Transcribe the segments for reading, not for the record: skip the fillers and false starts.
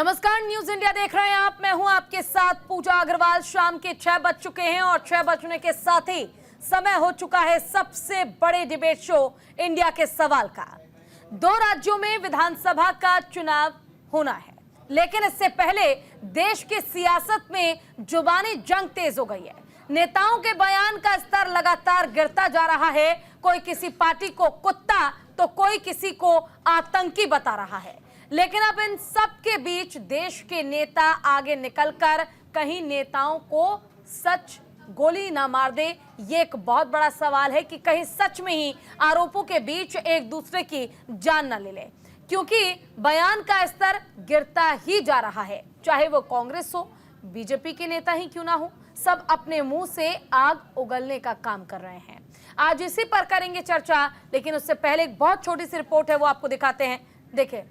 नमस्कार, news India देख रहे हैं आप। मैं हूं आपके साथ पूजा अग्रवाल। शाम के 6 बज चुके हैं और 6 बजने के साथ ही समय हो चुका है सबसे बड़े डिबेट शो इंडिया के सवाल का। 2 राज्यों में विधानसभा का चुनाव होना है, लेकिन इससे पहले देश की सियासत में जुबानी जंग तेज हो गई है। नेताओं के बयान का स्तर लगातार गिरता जा रहा है। कोई किसी पार्टी को कुत्ता तो कोई किसी को आतंकी बता रहा है। लेकिन अब इन सब के बीच देश के नेता आगे निकलकर कहीं नेताओं को सच गोली ना मार दे, ये एक बहुत बड़ा सवाल है कि कहीं सच में ही आरोपों के बीच एक दूसरे की जान ना ले ले, क्योंकि बयान का स्तर गिरता ही जा रहा है। चाहे वो कांग्रेस हो, बीजेपी के नेता ही क्यों ना हो, सब अपने मुंह से आग उगलने का काम कर रहे हैं। आज इसी पर करेंगे चर्चा, लेकिन उससे पहले एक बहुत छोटी सी रिपोर्ट है, वो आपको दिखाते हैं। देखिए,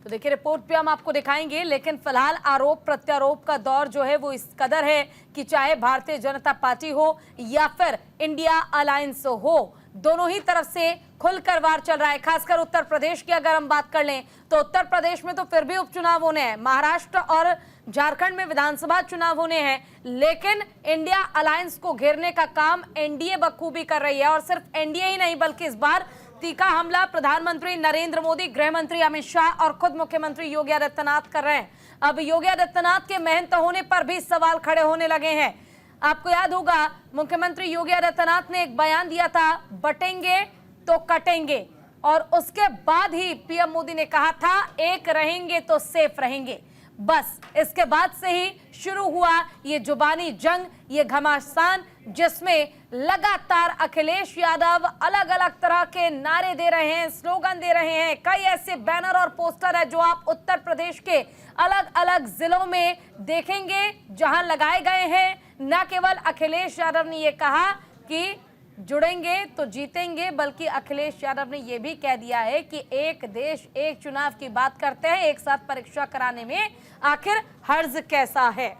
तो देखिए रिपोर्ट भी हम आपको दिखाएंगे, लेकिन फिलहाल आरोप प्रत्यारोप का दौर जो है वो इस कदर है कि चाहे भारतीय जनता पार्टी हो या फिर इंडिया अलायंस हो, दोनों ही तरफ से खुलकर वार चल रहा है। खासकर उत्तर प्रदेश की अगर हम बात कर लें तो उत्तर प्रदेश में तो फिर भी उपचुनाव होने हैं, महाराष्ट्र और झारखंड में विधानसभा चुनाव होने हैं, लेकिन इंडिया अलायंस को घेरने का काम एनडीए बखूबी कर रही है। और सिर्फ एनडीए ही नहीं, बल्कि इस बार तीखा हमला प्रधानमंत्री नरेंद्र मोदी, गृह मंत्री अमित शाह और खुद मुख्यमंत्री योगी आदित्यनाथ कर रहे हैं। अब योगी आदित्यनाथ के महंत होने पर भी सवाल खड़े होने लगे हैं। आपको याद होगा, मुख्यमंत्री योगी आदित्यनाथ ने एक बयान दिया था, बटेंगे तो कटेंगे, और उसके बाद ही पीएम मोदी ने कहा था, एक रहेंगे तो सेफ रहेंगे। बस इसके बाद से ही शुरू हुआ ये जुबानी जंग, ये घमासान, जिसमें लगातार अखिलेश यादव अलग अलग तरह के नारे दे रहे हैं, स्लोगन दे रहे हैं। कई ऐसे बैनर और पोस्टर है जो आप उत्तर प्रदेश के अलग अलग जिलों में देखेंगे, जहां लगाए गए हैं। न केवल अखिलेश यादव ने यह कहा कि जुड़ेंगे तो जीतेंगे, बल्कि अखिलेश यादव ने यह भी कह दिया है कि एक देश एक चुनाव की बात करते हैं, एक साथ परीक्षा कराने में आखिर हर्ज कैसा है।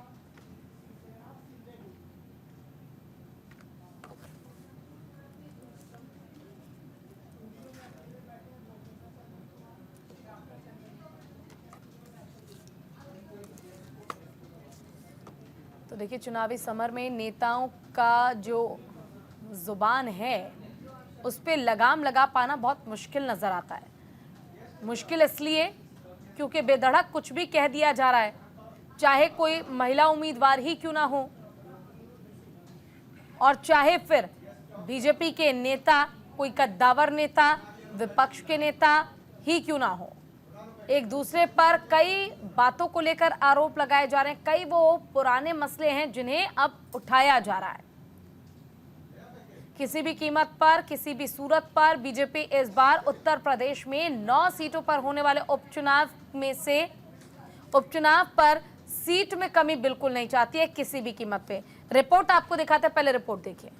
तो देखिए, चुनावी समर में नेताओं का जो जुबान है उस पे लगाम लगा पाना बहुत मुश्किल नजर आता है। मुश्किल इसलिए क्योंकि बेधड़क कुछ भी कह दिया जा रहा है, चाहे कोई महिला उम्मीदवार ही क्यों ना हो, और चाहे फिर बीजेपी के नेता, कोई कद्दावर नेता, विपक्ष के नेता ही क्यों ना हो। एक दूसरे पर कई बातों को लेकर आरोप लगाए जा रहे हैं। कई वो पुराने मसले हैं जिन्हें अब उठाया जा रहा है। किसी भी कीमत पर, किसी भी सूरत पर बीजेपी इस बार उत्तर प्रदेश में 9 सीटों पर होने वाले उपचुनाव में से उपचुनाव पर सीट में कमी बिल्कुल नहीं चाहती है, किसी भी कीमत पे। रिपोर्ट आपको दिखाते हैं, पहले रिपोर्ट देखिए।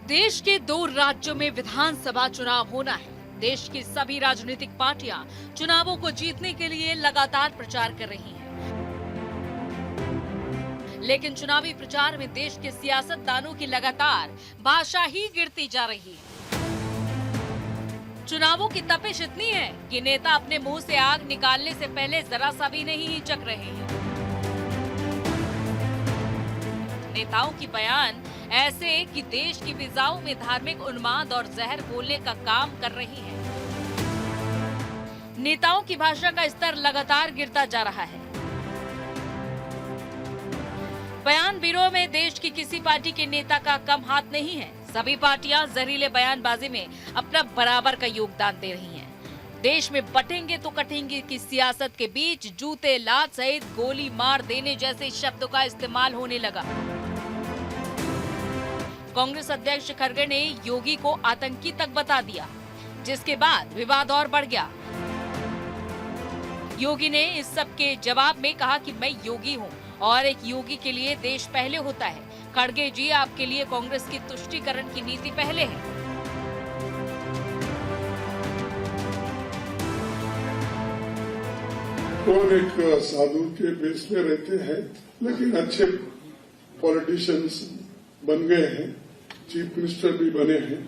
देश के 2 राज्यों में विधानसभा चुनाव होना है। देश की सभी राजनीतिक पार्टियां चुनावों को जीतने के लिए लगातार प्रचार कर रही हैं। लेकिन चुनावी प्रचार में देश के सियासतदानों की लगातार भाषा ही गिरती जा रही है। चुनावों की तपिश इतनी है कि नेता अपने मुंह से आग निकालने से पहले जरा सा भी नहीं हिचक रहे हैं। नेताओं की बयान ऐसे कि देश की फिजाओं में धार्मिक उन्माद और जहर बोलने का काम कर रही है। नेताओं की भाषा का स्तर लगातार गिरता जा रहा है। बयान बिरो में देश की किसी पार्टी के नेता का कम हाथ नहीं है। सभी पार्टियां जहरीले बयानबाजी में अपना बराबर का योगदान दे रही हैं। देश में बटेंगे तो कटेंगे की सियासत के बीच जूते, लात सहित गोली मार देने जैसे शब्दों का इस्तेमाल होने लगा। कांग्रेस अध्यक्ष खड़गे ने योगी को आतंकी तक बता दिया, जिसके बाद विवाद और बढ़ गया। योगी ने इस सब के जवाब में कहा कि मैं योगी हूं और एक योगी के लिए देश पहले होता है। खड़गे जी, आपके लिए कांग्रेस की तुष्टीकरण की नीति पहले है। कौन एक साधु के बेस में रहते हैं, लेकिन अच्छे पॉलिटिशियंस बन गए हैं, चीफ मिनिस्टर भी बने हैं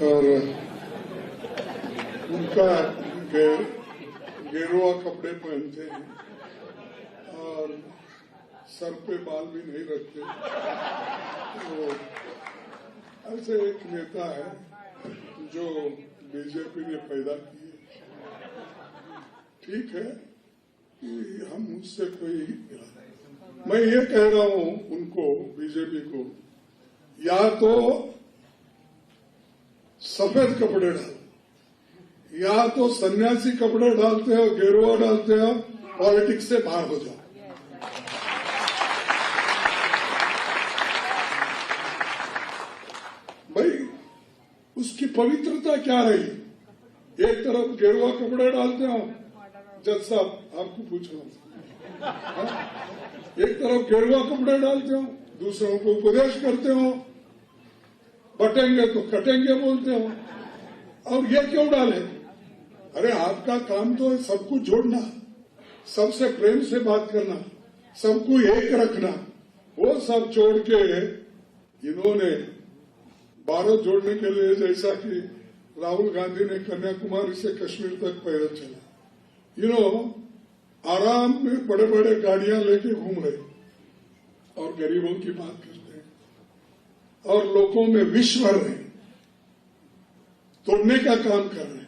और उनका गेरुआ कपड़े पहनते हैं और सर पे बाल भी नहीं रखते। तो ऐसे एक नेता है जो बीजेपी ने पैदा की है। ठीक है कि हम उससे कोई, मैं ये कह रहा हूं उनको, बीजेपी को, या तो सफेद कपड़े डालो या तो सन्यासी कपड़े डालते हो, गेरुआ डालते हो, पॉलिटिक्स से बाहर हो जाओ। भाई उसकी पवित्रता क्या रही? एक तरफ गेरुआ कपड़े डालते हो, जज साहब आपको पूछ रहा हूं, एक तरफ गेरुआ कपड़े डालते हो, दूसरों को उपदेश करते हो, बटेंगे तो कटेंगे बोलते हो, और ये क्यों डाले? अरे आपका काम तो सब कुछ जोड़ना, सबसे प्रेम से बात करना, सबको एक रखना। वो सब छोड़ के इन्होंने भारत जोड़ने के लिए, जैसा कि राहुल गांधी ने कन्याकुमारी से कश्मीर तक पैदल चला, आराम में बड़े बड़े गाड़ियां लेके घूम रहे और गरीबों की बात करते हैं और लोगों में विष भर रहे हैं, तोड़ने का काम कर रहे हैं।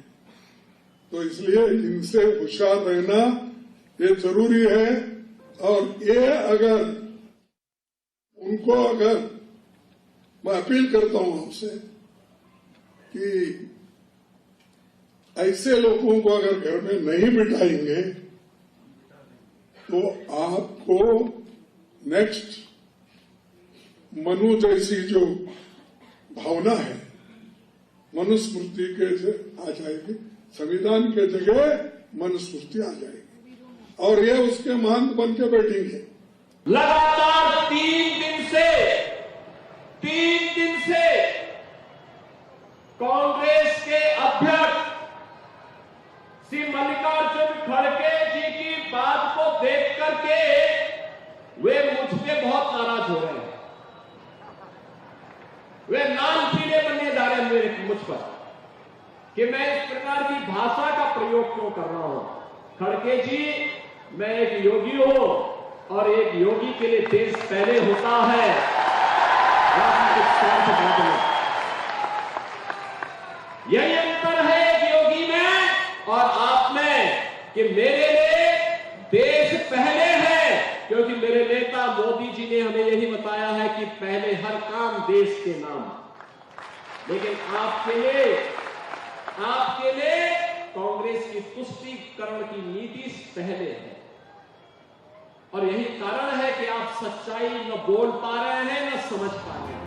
तो इसलिए इनसे होशियार रहना ये जरूरी है। और ये अगर मैं अपील करता हूं आपसे कि ऐसे लोगों को अगर घर में नहीं बिठाएंगे तो आपको नेक्स्ट मनु जैसी जो भावना है, मनुस्मृति के आ जाएगी, संविधान के जगह मनुस्मृति आ जाएगी और ये उसके महंत बन के बैठेंगे। लगातार 3 दिन से कांग्रेस के अध्यक्ष श्री मल्लिकार्जुन खड़गे जी की बात को देख करके वे मुझ पे बहुत नाराज हो रहे हैं। वे नाम पीले बनने जा रहे हैं मेरे मुझ पर कि मैं इस प्रकार की भाषा का प्रयोग क्यों कर रहा हूं। खड़गे जी, मैं एक योगी हूं और एक योगी के लिए देश पहले होता है, राजनीतिक स्वार्थ बाद में। यही अंतर है एक योगी में और आप में कि मेरे लिए देश पहले है, क्योंकि मेरे नेता मोदी जी ने हमें यही बताया है कि पहले हर काम देश के नाम। लेकिन आपके लिए कांग्रेस की तुष्टीकरण की नीति पहले है और यही कारण है कि आप सच्चाई न बोल पा रहे हैं न समझ पा रहे हैं।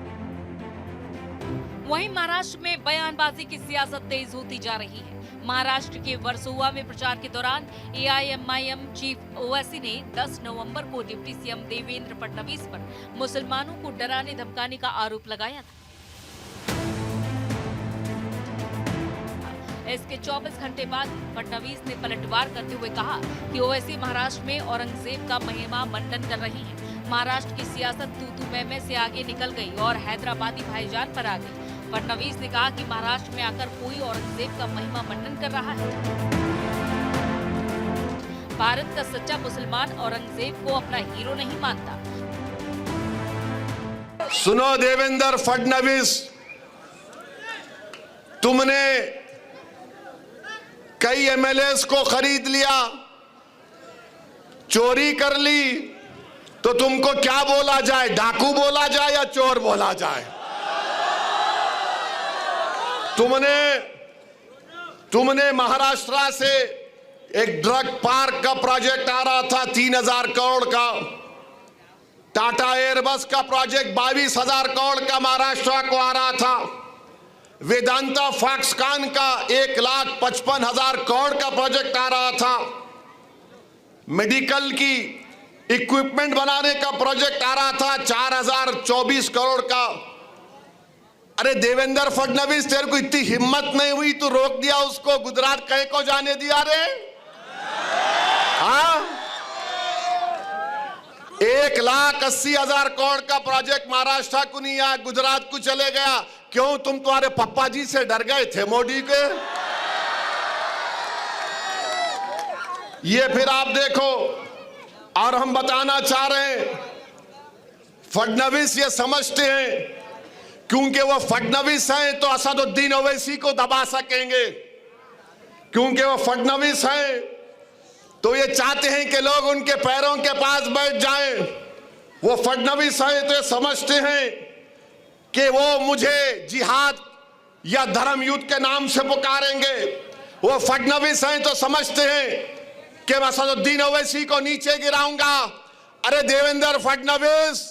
वहीं महाराष्ट्र में बयानबाजी की सियासत तेज होती जा रही है। महाराष्ट्र के वर्सोवा में प्रचार के दौरान एआईएमआईएम चीफ ओवैसी ने 10 नवंबर को डिप्टी सीएम देवेंद्र फडणवीस पर मुसलमानों को डराने धमकाने का आरोप लगाया था। इसके 24 घंटे बाद फडणवीस ने पलटवार करते हुए कहा कि ओवैसी महाराष्ट्र में औरंगजेब का महिमा मंडन कर रही है। महाराष्ट्र की सियासत तू मैं से आगे निकल गई और हैदराबादी भाईजान पर आ गई। फडणवीस ने कहा कि महाराष्ट्र में आकर कोई औरंगजेब का महिमा मंडन कर रहा है। भारत का सच्चा मुसलमान औरंगजेब को अपना हीरो नहीं मानता। सुनो देवेंद्र फडणवीस, तुमने कई एमएलएस को खरीद लिया, चोरी कर ली, तो तुमको क्या बोला जाए? डाकू बोला जाए या चोर बोला जाए? तुमने महाराष्ट्र से एक ड्रग पार्क का प्रोजेक्ट आ रहा था 3000 करोड़ का, टाटा एयरबस का प्रोजेक्ट 22,000 करोड़ का महाराष्ट्र को आ रहा था, वेदांता फॉक्सकॉन का 1,55,000 करोड़ का प्रोजेक्ट आ रहा था, मेडिकल की इक्विपमेंट बनाने का प्रोजेक्ट आ रहा था 4,024 करोड़ का। अरे देवेंद्र फडणवीस, तेरे को इतनी हिम्मत नहीं हुई तो रोक दिया उसको, गुजरात कहीं को जाने दिया रे? हाँ, 1,80,000 करोड़ का प्रोजेक्ट महाराष्ट्र को नहीं आया, गुजरात को चले गया। क्यों? तुम तुम्हारे पप्पा जी से डर गए थे मोदी के। ये फिर आप देखो, और हम बताना चाह रहे हैं, फडणवीस ये समझते हैं क्योंकि वो फडणवीस हैं तो असदुद्दीन ओवैसी को दबा सकेंगे, क्योंकि वो फडणवीस हैं तो ये चाहते हैं कि लोग उनके पैरों के पास बैठ जाएं। वो फडणवीस हैं तो ये समझते हैं कि वो मुझे जिहाद या धर्म युद्ध के नाम से पुकारेंगे। वो फडणवीस हैं तो समझते हैं कि मैं असदुद्दीन ओवैसी को नीचे गिराऊंगा। अरे देवेंद्र फडणवीस,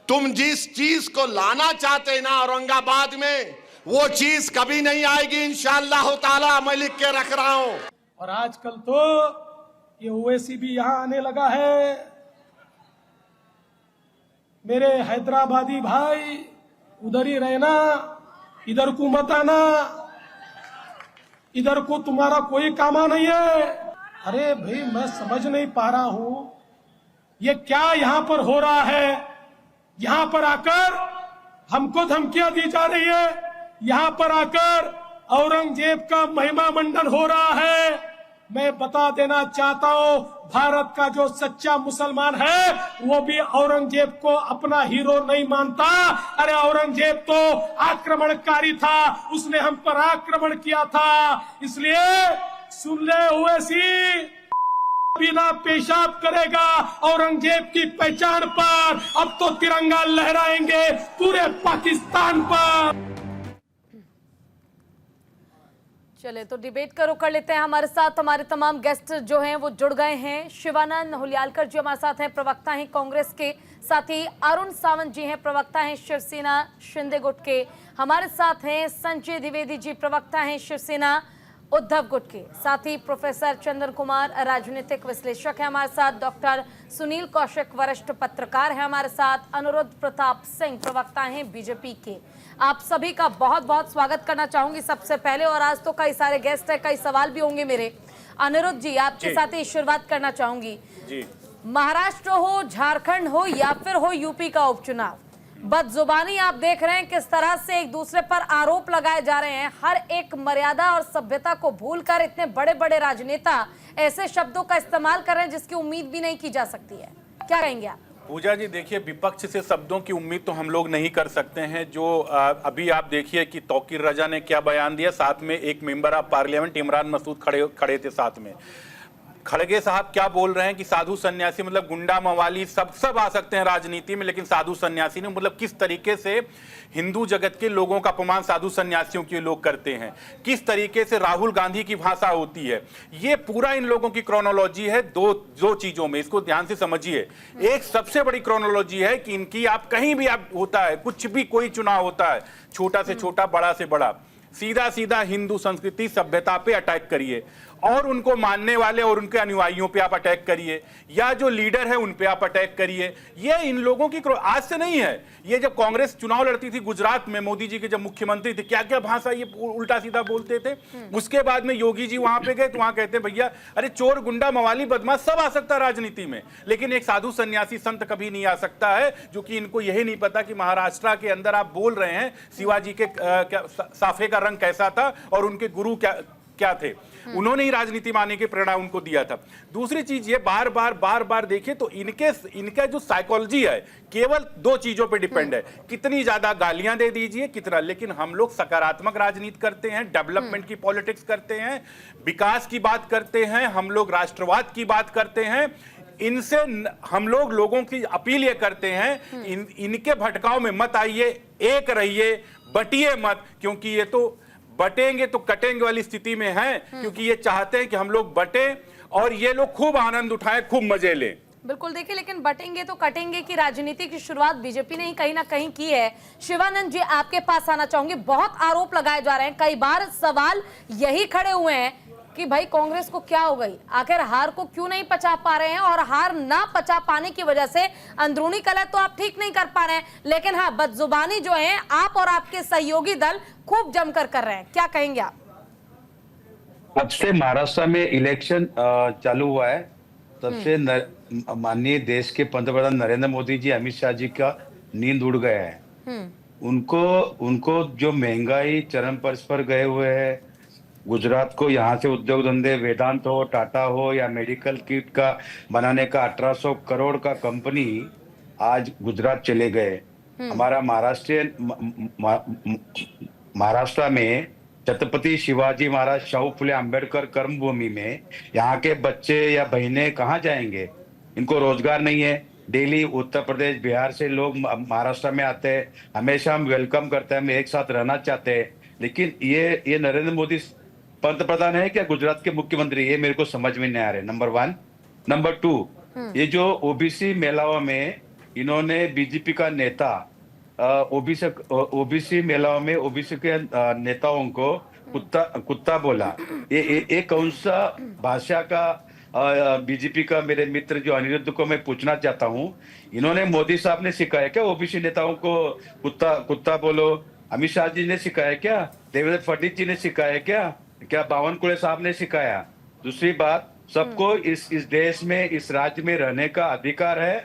तुम जिस चीज को लाना चाहते ना औरंगाबाद में, वो चीज कभी नहीं आएगी इंशाअल्लाह ताला। मैं लिख के रख रहा हूं। और आजकल तो ये ओवैसी भी यहां आने लगा है। मेरे हैदराबादी भाई, उधर ही रहना, इधर को मत आना, इधर को तुम्हारा कोई कामा नहीं है। अरे भाई, मैं समझ नहीं पा रहा हूं ये क्या यहां पर हो रहा है। यहां पर आकर हमको धमकियां दी जा रही है, यहां पर आकर औरंगजेब का महिमा मंडन हो रहा है। मैं बता देना चाहता हूं, भारत का जो सच्चा मुसलमान है वो भी औरंगजेब को अपना हीरो नहीं मानता। अरे औरंगजेब तो आक्रमणकारी था, उसने हम पर आक्रमण किया था। इसलिए सुन ले ओवैसी, बिना पेशाब करेगा औरंगजेब की पहचान पर। अब तो तिरंगा लहराएंगे पूरे पाकिस्तान पर। चले तो डिबेट का रुख कर लेते हैं। हमारे साथ हमारे तमाम गेस्ट जो हैं वो जुड़ गए हैं। शिवानंद हुलियालकर जी हमारे साथ हैं, प्रवक्ता हैं कांग्रेस के। साथ ही अरुण सावंत जी हैं, प्रवक्ता हैं शिवसेना शिंदे गुट के। हमारे साथ हैं संजय द्विवेदी जी, प्रवक्ता हैं शिवसेना उद्धव गुट के। साथ ही प्रोफेसर चंदन कुमार राजनीतिक विश्लेषक हैं हमारे साथ। डॉक्टर सुनील कौशिक वरिष्ठ पत्रकार हैं हमारे साथ। अनुरुद्ध प्रताप सिंह प्रवक्ता हैं बीजेपी के। आप सभी का बहुत बहुत स्वागत करना चाहूंगी सबसे पहले। और आज तो कई सारे गेस्ट हैं, कई सवाल भी होंगे मेरे। अनुरुद्ध जी, आपके साथ ही शुरुआत करना चाहूंगी जी। महाराष्ट्र हो, झारखंड हो या फिर हो यूपी का उपचुनाव, बदजुबानी आप देख रहे हैं किस तरह से एक दूसरे पर आरोप लगाए जा रहे हैं। हर एक मर्यादा और सभ्यता को भूलकर इतने बड़े बड़े राजनेता ऐसे शब्दों का इस्तेमाल कर रहे हैं जिसकी उम्मीद भी नहीं की जा सकती है। क्या कहेंगे आप? पूजा जी, देखिए, विपक्ष से शब्दों की उम्मीद तो हम लोग नहीं कर सकते हैं। जो अभी आप देखिए कि तौकीर रजा ने क्या बयान दिया, साथ में एक member of parliament Imran Masood खड़े थे साथ में। खड़गे साहब क्या बोल रहे हैं कि साधु सन्यासी मतलब गुंडा मवाली सब आ सकते हैं राजनीति में, लेकिन साधु सन्यासी नहीं। मतलब किस तरीके से हिंदू जगत के लोगों का अपमान साधु सन्यासियों के लोग करते हैं, किस तरीके से राहुल गांधी की भाषा होती है। ये पूरा इन लोगों की क्रोनोलॉजी है दो चीजों में, इसको ध्यान से समझिए। एक सबसे बड़ी क्रोनोलॉजी है कि इनकी, आप कहीं भी आप होता है, कुछ भी कोई चुनाव होता है, छोटा से छोटा, बड़ा से बड़ा, सीधा सीधा हिंदू संस्कृति सभ्यता पे अटैक करिए और उनको मानने वाले और उनके अनुयायियों पे आप अटैक करिए, या जो लीडर है उन पे आप अटैक करिए। ये इन लोगों की आज से नहीं है। ये जब कांग्रेस चुनाव लड़ती थी गुजरात में, मोदी जी के जब मुख्यमंत्री थे, क्या क्या भाषा ये उल्टा सीधा बोलते थे। उसके बाद में योगी जी वहां पे गए तो वहां कहते हैं भैया, अरे चोर गुंडा मवाली बदमाश सब आ सकता है राजनीति में, लेकिन एक साधु सन्यासी संत कभी नहीं आ सकता है। जो कि इनको यही नहीं पता कि महाराष्ट्र के अंदर आप बोल रहे हैं शिवाजी के साफे का रंग कैसा था और उनके गुरु क्या थे। उन्होंने ही राजनीति में आने की प्रेरणा उनको दिया था। दूसरी चीज ये बार बार देखिए तो इनका जो साइकोलॉजी है केवल दो चीजों पे डिपेंड है, कितनी ज्यादा गालियां दे दीजिए कितना। लेकिन हम लोग सकारात्मक राजनीति करते हैं, डेवलपमेंट की पॉलिटिक्स करते हैं, विकास की बात करते हैं, हम लोग राष्ट्रवाद की बात करते हैं। इनसे हम लोग लोगों की अपील ये करते हैं, इनके भटकाव में मत आइए, एक रहिए, बटिए मत, क्योंकि ये तो बटेंगे तो कटेंगे वाली स्थिति में हैं, क्योंकि ये चाहते हैं कि हम लोग बटे और ये लोग खूब आनंद उठाएं, खूब मजे लें। बिल्कुल, देखिए, लेकिन बटेंगे तो कटेंगे की राजनीति की शुरुआत बीजेपी ने ही कहीं ना कहीं की है। शिवानंद जी, आपके पास आना चाहूंगी। बहुत आरोप लगाए जा रहे हैं, कई बार सवाल यही खड़े हुए हैं कि भाई कांग्रेस को क्या हो गई, आखिर हार को क्यों नहीं पचा पा रहे हैं, और हार ना पचा पाने की वजह से अंदरूनी कलह तो आप ठीक नहीं कर पा रहे हैं, लेकिन हाँ, बदजुबानी जो है आप और आपके सहयोगी दल खूब जमकर कर रहे हैं। क्या कहेंगे आप? अब से महाराष्ट्र में इलेक्शन चालू हुआ है तब से माननीय देश के पंतप्रधान नरेंद्र मोदी जी, अमित शाह जी का नींद उड़ गया है। उनको जो महंगाई चरम पर गए हुए हैं, गुजरात को यहाँ से उद्योग धंधे, वेदांत हो, टाटा हो या मेडिकल किट का बनाने का 1800 करोड़ का कंपनी आज गुजरात चले गए। हमारा महाराष्ट्र में छत्रपति शिवाजी महाराज, शाहू फुले अंबेडकर कर्मभूमि में यहाँ के बच्चे या बहनें कहाँ जाएंगे? इनको रोजगार नहीं है। डेली उत्तर प्रदेश, बिहार से लोग महाराष्ट्र में आते हैं, हमेशा हम वेलकम करते हैं, हम एक साथ रहना चाहते हैं। लेकिन ये नरेंद्र मोदी पंतप्रधान है क्या गुजरात के मुख्यमंत्री? ये मेरे को समझ में नहीं आ रहे, नंबर 1। नंबर 2, ये जो ओबीसी मेलाओं में इन्होंने बीजेपी का नेता ओबीसी मेलाओं में ओबीसी के नेताओं को कुत्ता बोला। ये कौन सा भाषा का बीजेपी का मेरे मित्र जो अनिरुद्ध को मैं पूछना चाहता हूँ, इन्होंने मोदी साहब ने सिखाया क्या ओबीसी नेताओं को कुत्ता बोलो? अमित शाह जी ने सिखाया क्या? देवेंद्र फडणवीस जी ने सिखाया क्या बावनकुळे साहब ने सिखाया? दूसरी बात, सबको इस देश में, इस राज्य में रहने का अधिकार है।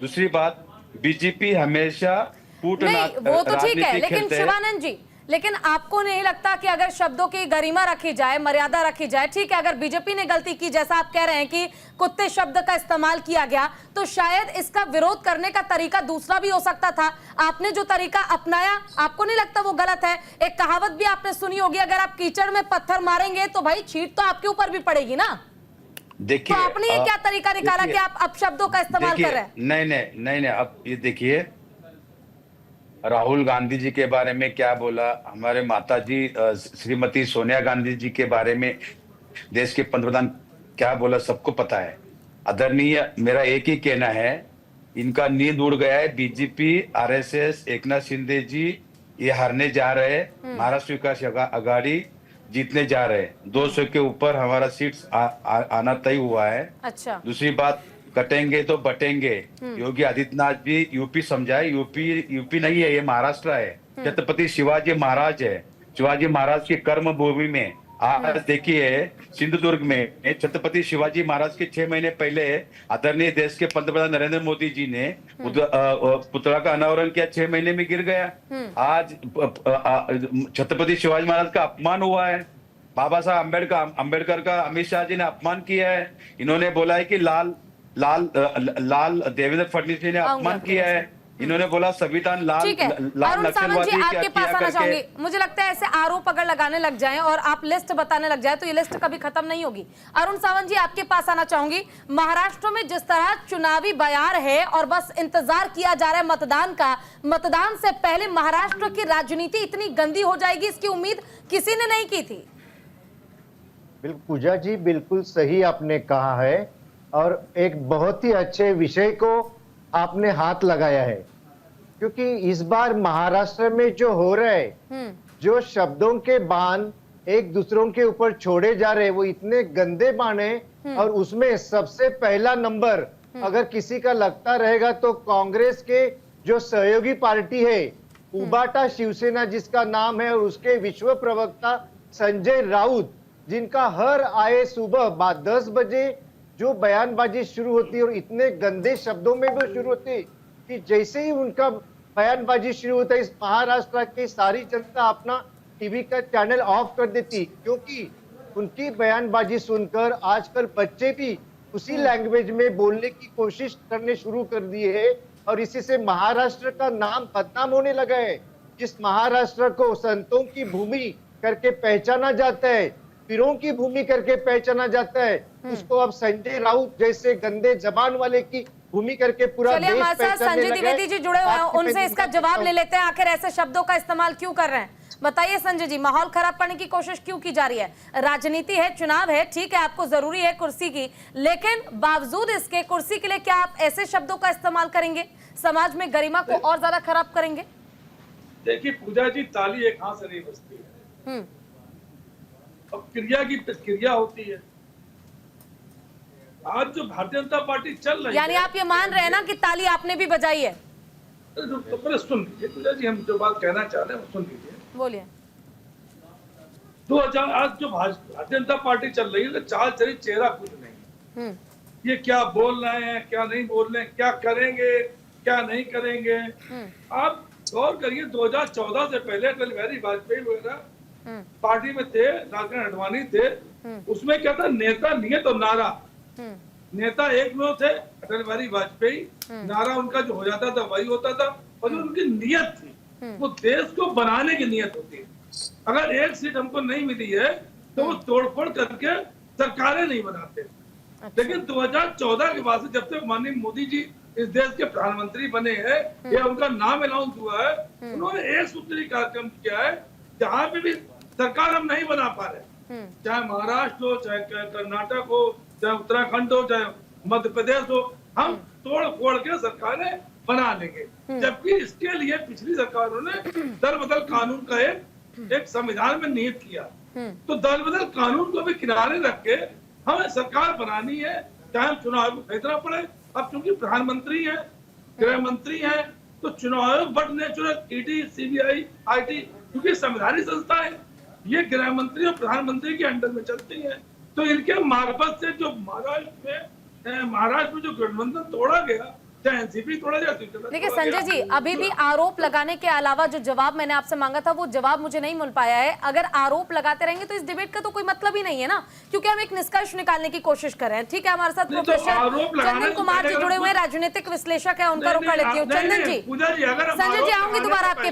दूसरी बात, बीजेपी हमेशा नहीं, वो तो ठीक है, लेकिन शिवानंद जी, लेकिन आपको नहीं लगता कि अगर शब्दों की गरिमा रखी जाए, मर्यादा रखी जाए, ठीक है, अगर बीजेपी ने गलती की, जैसा आप कह रहे हैं कि कुत्ते शब्द का इस्तेमाल किया गया, तो शायद इसका विरोध करने का तरीका दूसरा भी हो सकता था। आपने जो तरीका अपनाया, आपको नहीं लगता वो गलत है? एक कहावत भी आपने सुनी होगी, अगर आप कीचड़ में पत्थर मारेंगे तो भाई छींट तो आपके ऊपर भी पड़ेगी ना। देखिए, तो आपने ये क्या तरीका निकाला कि आप अपशब्दों का इस्तेमाल कर रहे हैं? नहीं, अब ये देखिए, राहुल गांधी जी के बारे में क्या बोला, हमारे माताजी श्रीमती सोनिया गांधी जी के बारे में देश के पंतप्रधान क्या बोला, सबको पता है। आदरणीय, मेरा एक ही कहना है, इनका नींद उड़ गया है। बीजेपी, आरएसएस, एकनाथ शिंदे जी ये हारने जा रहे हैं। महाराष्ट्र विकास आघाड़ी जीतने जा रहे हैं। 200 के ऊपर हमारा सीट्स आना तय हुआ है। अच्छा, दूसरी बात, कटेंगे तो बटेंगे। योगी आदित्यनाथ जी यूपी समझाए, यूपी नहीं है, ये महाराष्ट्र है। छत्रपति शिवाजी महाराज है, शिवाजी महाराज की कर्म भूमि में। आज देखिए, सिंधुदुर्ग में छत्रपति शिवाजी महाराज के 6 महीने पहले आदरणीय देश के पंतप्रधान नरेंद्र मोदी जी ने पुतला का अनावरण किया, 6 महीने में गिर गया। आज छत्रपति शिवाजी महाराज का अपमान हुआ है। बाबा साहब अम्बेडकर का अमित शाह जी ने अपमान किया है। इन्होंने बोला है कि लाल देवेंद्र फडणवीस जी ने अपमान किया है। इन्होंने बोला संविधान लाल नक्सलवादी जी, आपके पास आना चाहूंगी। मुझे लगता है ऐसे आरोप अगर लगाने लग जाएं और आप लिस्ट बताने लग जाए तो ये लिस्ट कभी खत्म नहीं होगी। अरुण सावंत जी, आपके पास आना चाहूंगी। महाराष्ट्र में जिस तरह चुनावी बयार है और बस इंतजार किया जा रहा है मतदान का, मतदान से पहले महाराष्ट्र की राजनीति इतनी गंदी हो जाएगी, इसकी उम्मीद किसी ने नहीं की थी। बिल्कुल पूजा जी, बिल्कुल सही आपने कहा है और एक बहुत ही अच्छे विषय को आपने हाथ लगाया है, क्योंकि इस बार महाराष्ट्र में जो हो रहा है, जो शब्दों के बाण एक दूसरों के ऊपर छोड़े जा रहे हैं, वो इतने गंदे बाण हैं। और उसमें सबसे पहला नंबर अगर किसी का लगता रहेगा तो कांग्रेस के जो सहयोगी पार्टी है, उबाटा शिवसेना जिसका नाम है, और उसके विश्व प्रवक्ता संजय राउत, जिनका हर आए सुबह 10 बजे जो बयानबाजी शुरू होती है और इतने गंदे शब्दों में भी शुरू होती है कि जैसे ही उनका बयानबाजी शुरू होता है, इस महाराष्ट्र की सारी जनता अपना टीवी का चैनल ऑफ कर देती, क्योंकि उनकी बयानबाजी सुनकर आजकल बच्चे भी उसी लैंग्वेज में बोलने की कोशिश करने शुरू कर दिए हैं और इसी से महाराष्ट्र का नाम बदनाम होने लगा है। जिस महाराष्ट्र को संतों की भूमि करके पहचाना जाता है, पीरों की भूमि करके पहचाना जाता है, उसको अब संजय राउत जैसे गंदे जबान वाले की भूमि करके पूरा देश पहचानने लगा है। संजय द्विवेदी जी जुड़े हुए हैं, उनसे इसका जवाब ले लेते हैं, आखिर ऐसे शब्दों का इस्तेमाल क्यों कर रहे हैं? बताइए संजय जी, माहौल खराब करने की कोशिश क्यों की जा रही है? राजनीति है, चुनाव है, ठीक है, आपको जरूरी है कुर्सी की, लेकिन बावजूद इसके कुर्सी के लिए क्या आप ऐसे शब्दों का इस्तेमाल करेंगे, समाज में गरिमा को और ज्यादा खराब करेंगे? देखिए पूजा जी, ताली एक हाथ से नहीं बजती है, अब क्रिया की प्रतिक्रिया होती है। आज जो भारतीय जनता पार्टी चल रही है, यानी आप ये मान रहे हैं ना कि ताली आपने भी बजाई है? तो पहले सुन लीजिए पूजा जी, हम जो बात कहना चाह रहे हैं वो सुन लीजिए। बोलिए। 2000 आज जो भारतीय जनता पार्टी चल रही है, चाल चली चेहरा कुछ नहीं। ये क्या बोल रहे हैं, क्या नहीं बोल रहे हैं, क्या करेंगे, क्या नहीं करेंगे। आप गौर करिए, 2014 से पहले अटल बिहारी वाजपेयी वगैरह पार्टी में थे, लालकृष्ण आडवाणी थे, उसमें क्या था, नेता, नियत और नारा। नेता एक में थे अटल बिहारी वाजपेयी, नारा उनका जो हो जाता था वही होता था, और जो उनकी नियत थी वो देश को बनाने की नियत होती है। अगर एक सीट हमको नहीं मिली है तो वो तोड़फोड़ करके सरकारें नहीं बनाते। लेकिन 2014 के बाद से जब तक माननीय मोदी जी इस देश के प्रधानमंत्री बने हैं या उनका नाम अनाउंस हुआ है, उन्होंने एक सूत्री कार्यक्रम किया है जहाँ पे भी सरकार हम नहीं बना पा रहे, चाहे महाराष्ट्र हो, चाहे कर्नाटक हो, चाहे उत्तराखंड हो, चाहे मध्य प्रदेश हो, हम तोड़ फोड़ के सरकारें बना लेंगे। जबकि इसके लिए पिछली सरकारों ने दल बदल कानून का एक संविधान में निहित किया। तो दल बदल कानून को भी किनारे रख के हमें सरकार बनानी है, चाहे हम चुनाव को खरीदना पड़े। अब चूंकि प्रधानमंत्री है, गृह मंत्री है, तो चुनाव आयोग but natural, ED, CBI, IT, क्योंकि संवैधानिक संस्था है, ये गृह मंत्री और प्रधानमंत्री के अंडर में चलती है। तो इनके मार्फत से जो महाराष्ट्र में जो गठबंधन तोड़ा गया, चाहे एनसीपी तोड़ा जाए। देखिए संजय जी, अभी भी आरोप लगाने के अलावा जो जवाब मैंने आपसे मांगा था वो जवाब मुझे नहीं मिल पाया है। अगर आरोप लगाते रहेंगे तो इस डिबेट का तो कोई मतलब ही नहीं है ना, क्योंकि हम एक निष्कर्ष निकालने की कोशिश कर रहे हैं। ठीक है, हमारे साथ प्रोफेसर चंदन कुमार जी जुड़े हुए हैं, राजनीतिक विश्लेषक है, उनका रुख कर लेती हूँ। चंदन जी, संजय जी आऊंगी दोबारा आपके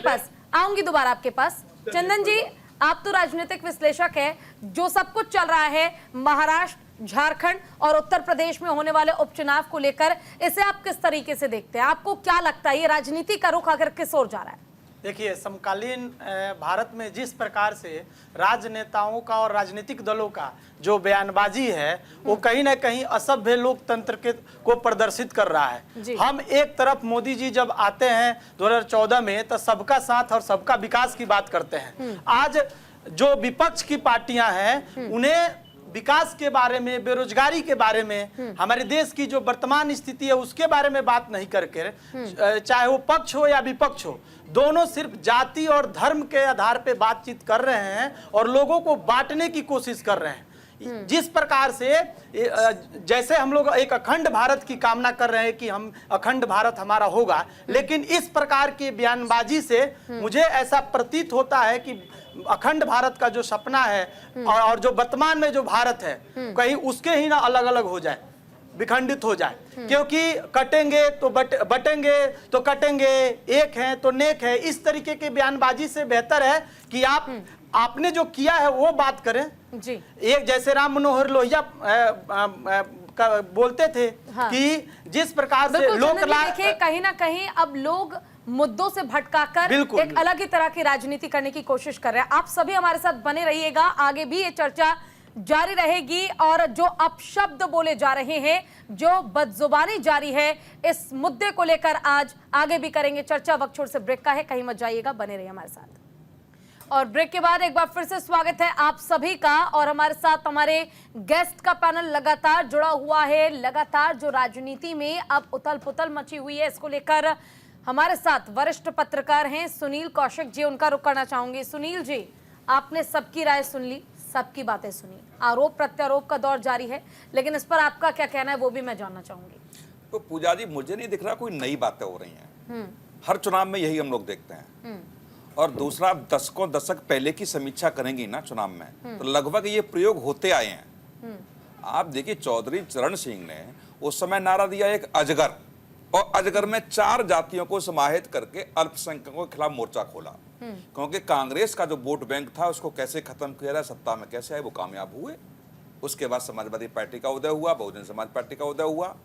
पास। चंदन जी, आप तो राजनीतिक विश्लेषक है, जो सब कुछ चल रहा है महाराष्ट्र, झारखंड और उत्तर प्रदेश में होने वाले उपचुनाव को लेकर, इसे आप किस तरीके से देखते हैं? आपको क्या लगता है ये राजनीति का रुख आखिर किस ओर जा रहा है? देखिए, समकालीन भारत में जिस प्रकार से राजनेताओं का और राजनीतिक दलों का जो बयानबाजी है वो कहीं ना कहीं असभ्य लोकतंत्र को प्रदर्शित कर रहा है। हम एक तरफ मोदी जी जब आते हैं 2014 में तो सबका साथ और सबका विकास की बात करते हैं। आज जो विपक्ष की पार्टियां हैं उन्हें विकास के बारे में, बेरोजगारी के बारे में, हमारे देश की जो वर्तमान स्थिति है उसके बारे में बात नहीं करके, चाहे वो पक्ष हो या विपक्ष हो, दोनों सिर्फ जाति और धर्म के आधार पे बातचीत कर रहे हैं और लोगों को बांटने की कोशिश कर रहे हैं। जिस प्रकार से जैसे हम लोग एक अखंड भारत की कामना कर रहे हैं कि हम अखंड भारत हमारा होगा, लेकिन इस प्रकार की बयानबाजी से मुझे ऐसा प्रतीत होता है कि अखंड भारत का जो सपना है और जो वर्तमान में जो भारत है कहीं उसके ही ना अलग अलग हो जाए, विखंडित हो जाए। क्योंकि कटेंगे तो बटेंगे तो कटेंगे, एक है तो नेक है, इस तरीके की बयानबाजी से बेहतर है कि आपने जो किया है वो बात करें जी। एक जैसे राम मनोहर लोहिया बोलते थे कि जिस प्रकार से लोग देखिए, कहीं ना कहीं अब लोग मुद्दों से भटकाकर एक अलग ही तरह की राजनीति करने की कोशिश कर रहे हैं। आप सभी हमारे साथ बने रहिएगा, आगे भी ये चर्चा जारी रहेगी और जो अपशब्द बोले जा रहे हैं, जो बदजुबानी जारी है, इस मुद्दे को लेकर आज आगे भी करेंगे चर्चा। वक्त छोड़ से ब्रेक का है, कहीं मत जाइएगा, बने रहिए हमारे साथ। और ब्रेक के बाद एक बार फिर से स्वागत है आप सभी का, और हमारे साथ हमारे गेस्ट का पैनल लगातार जुड़ा हुआ है। लगातार जो राजनीति में अब उथल पुथल मची हुई है, इसको लेकर हमारे साथ वरिष्ठ पत्रकार हैं सुनील कौशिक जी, उनका रुख करना चाहूंगी। सुनील जी, आपने सबकी राय सुन ली, सबकी बातें सुनी, आरोप प्रत्यारोप का दौर जारी है, लेकिन इस पर आपका क्या कहना है वो भी मैं जानना चाहूंगी। तो पूजा जी, मुझे नहीं दिख रहा कोई नई बातें हो रही हैं। हर चुनाव में यही हम लोग देखते हैं। और दूसरा, दशक पहले की समीक्षा करेंगी ना चुनाव में, तो लगभग ये प्रयोग होते आए हैं। आप देखिए, चौधरी चरण सिंह ने उस समय नारा दिया एक अजगर, और अजगर में 4 जातियों को समाहित करके अल्पसंख्यकों के खिलाफ मोर्चा खोला। क्योंकि कांग्रेस का जो वोट बैंक था उसको कैसे खत्म किया जाए, सत्ता में कैसे आए, वो कामयाब हुए। उसके बाद समाजवादी पार्टी का उदय हुआ, बहुजन समाज पार्टी का उदय हुआ।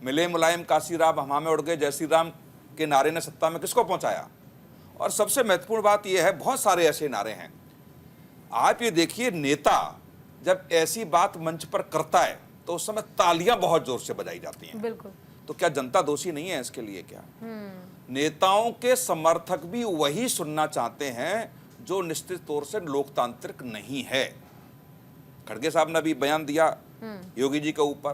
मिले मुलायम काशीराम हमा में उड़ गए जय श्री राम के नारे ने सत्ता में किसको पहुंचाया। और सबसे महत्वपूर्ण बात यह है, बहुत सारे ऐसे नारे हैं। आप ये देखिए, नेता जब ऐसी बात मंच पर करता है तो उस समय तालियां बहुत जोर से बजाई जाती हैं। बिल्कुल। तो क्या जनता दोषी नहीं है इसके लिए? क्या नेताओं के समर्थक भी वही सुनना चाहते हैं जो निश्चित तौर से लोकतांत्रिक नहीं है। खड़गे साहब ने भी बयान दिया योगी जी के ऊपर,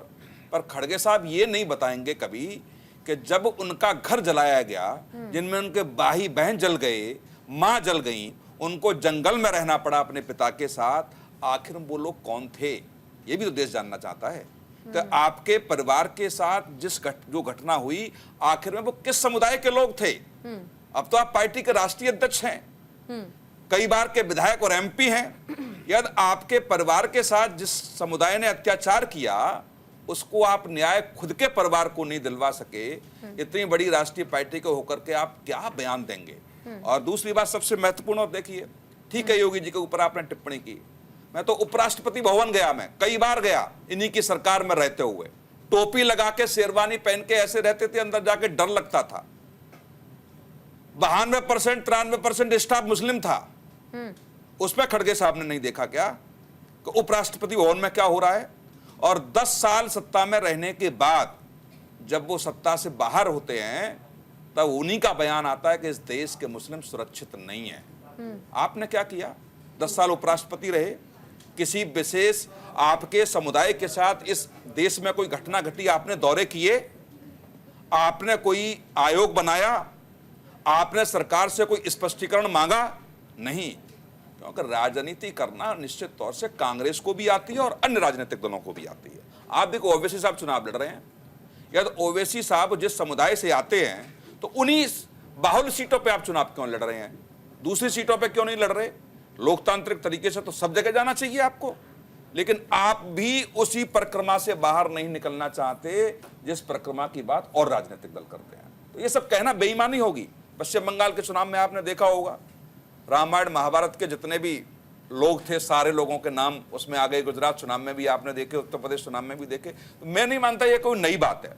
पर खड़गे साहब ये नहीं बताएंगे कभी कि जब उनका घर जलाया गया, जिनमें उनके भाई बहन जल गए, मां जल गई, उनको जंगल में रहना पड़ा अपने पिता के साथ, आखिर वो लोग कौन थे? ये भी तो देश जानना चाहता है। कि आपके परिवार के साथ जो घटना हुई, आखिर में वो किस समुदाय के लोग थे। अब तो आप पार्टी के राष्ट्रीय अध्यक्ष हैं, कई बार के विधायक और एमपी हैं। यदि आपके परिवार के साथ जिस समुदाय ने अत्याचार किया उसको आप न्याय खुद के परिवार को नहीं दिलवा सके, इतनी बड़ी राष्ट्रीय पार्टी के होकर के आप क्या बयान देंगे। और दूसरी बात सबसे महत्वपूर्ण, और देखिए, ठीक है योगी जी के ऊपर आपने टिप्पणी की, मैं तो उपराष्ट्रपति भवन गया, मैं कई बार गया इन्हीं की सरकार में रहते हुए, टोपी लगा के शेरवानी पहन के ऐसे रहते थे, अंदर जाके डर लगता था। 92% 93% स्टाफ मुस्लिम था। उसमें खड़गे साहब ने नहीं देखा क्या कि उपराष्ट्रपति भवन में क्या हो रहा है। और 10 साल सत्ता में रहने के बाद जब वो सत्ता से बाहर होते हैं तब उन्हीं का बयान आता है कि इस देश के मुस्लिम सुरक्षित नहीं है। आपने क्या किया? 10 साल उपराष्ट्रपति रहे, किसी विशेष आपके समुदाय के साथ इस देश में कोई घटना घटी, आपने दौरे किए, आपने कोई आयोग बनाया, आपने सरकार से कोई स्पष्टीकरण मांगा? नहीं, क्योंकि राजनीति करना निश्चित तौर से कांग्रेस को भी आती है और अन्य राजनीतिक दलों को भी आती है। आप देखो, ओवैसी साहब चुनाव लड़ रहे हैं, यदि ओवैसी साहब जिस समुदाय से आते हैं तो उन्हीं बाहुल्य सीटों पे आप चुनाव क्यों लड़ रहे हैं? दूसरी सीटों पे क्यों नहीं लड़ रहे? लोकतांत्रिक तरीके से तो सब जगह जाना चाहिए आपको, लेकिन आप भी उसी परिक्रमा से बाहर नहीं निकलना चाहते जिस परिक्रमा की बात और राजनीतिक दल करते हैं। तो ये सब कहना बेईमानी होगी। पश्चिम बंगाल के चुनाव में आपने देखा होगा, रामायण महाभारत के जितने भी लोग थे सारे लोगों के नाम उसमें आ गए। गुजरात चुनाव में भी आपने देखे, उत्तर प्रदेश चुनाव में भी देखे। तो मैं नहीं मानता ये कोई नई बात है।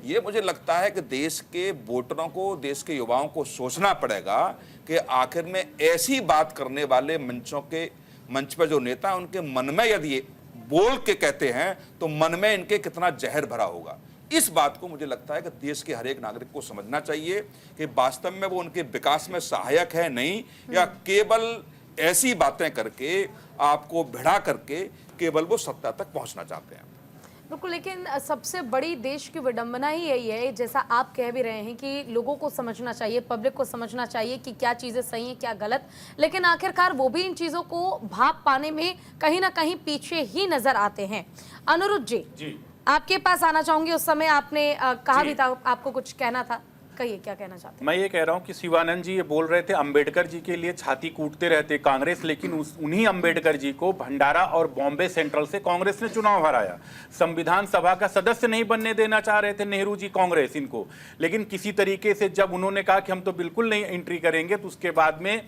ये मुझे लगता है कि देश के वोटरों को, देश के युवाओं को सोचना पड़ेगा कि आखिर में ऐसी बात करने वाले मंच पर जो नेता हैं, उनके मन में यदि ये बोल के कहते हैं तो मन में इनके कितना जहर भरा होगा। इस बात को मुझे लगता है कि देश के हर एक नागरिक को समझना चाहिए कि वास्तव में वो उनके विकास में सहायक है नहीं, या केवल ऐसी बातें करके आपको भिड़ा करके केवल वो सत्ता तक पहुंचना चाहते हैं। बिल्कुल, लेकिन सबसे बड़ी देश की विडंबना ही यही है, जैसा आप कह भी रहे हैं कि लोगों को समझना चाहिए, पब्लिक को समझना चाहिए कि क्या चीज़ें सही हैं क्या गलत, लेकिन आखिरकार वो भी इन चीज़ों को भाप पाने में कहीं ना कहीं पीछे ही नजर आते हैं। अनुरुद्ध जी, आपके पास आना चाहूंगी। उस समय आपने कहा भी था, आपको कुछ कहना था, कहिए क्या कहना चाहते हैं? मैं ये कह रहा हूँ कि शिवानंद जी ये बोल रहे थे अंबेडकर जी के लिए छाती कूटते रहते कांग्रेस, लेकिन उन्हीं अंबेडकर जी को भंडारा और बॉम्बे सेंट्रल से कांग्रेस ने चुनाव हराया। संविधान सभा का सदस्य नहीं बनने देना चाह रहे थे नेहरू जी कांग्रेस इनको, लेकिन किसी तरीके से जब उन्होंने कहा कि हम तो बिल्कुल नहीं एंट्री करेंगे, तो उसके बाद में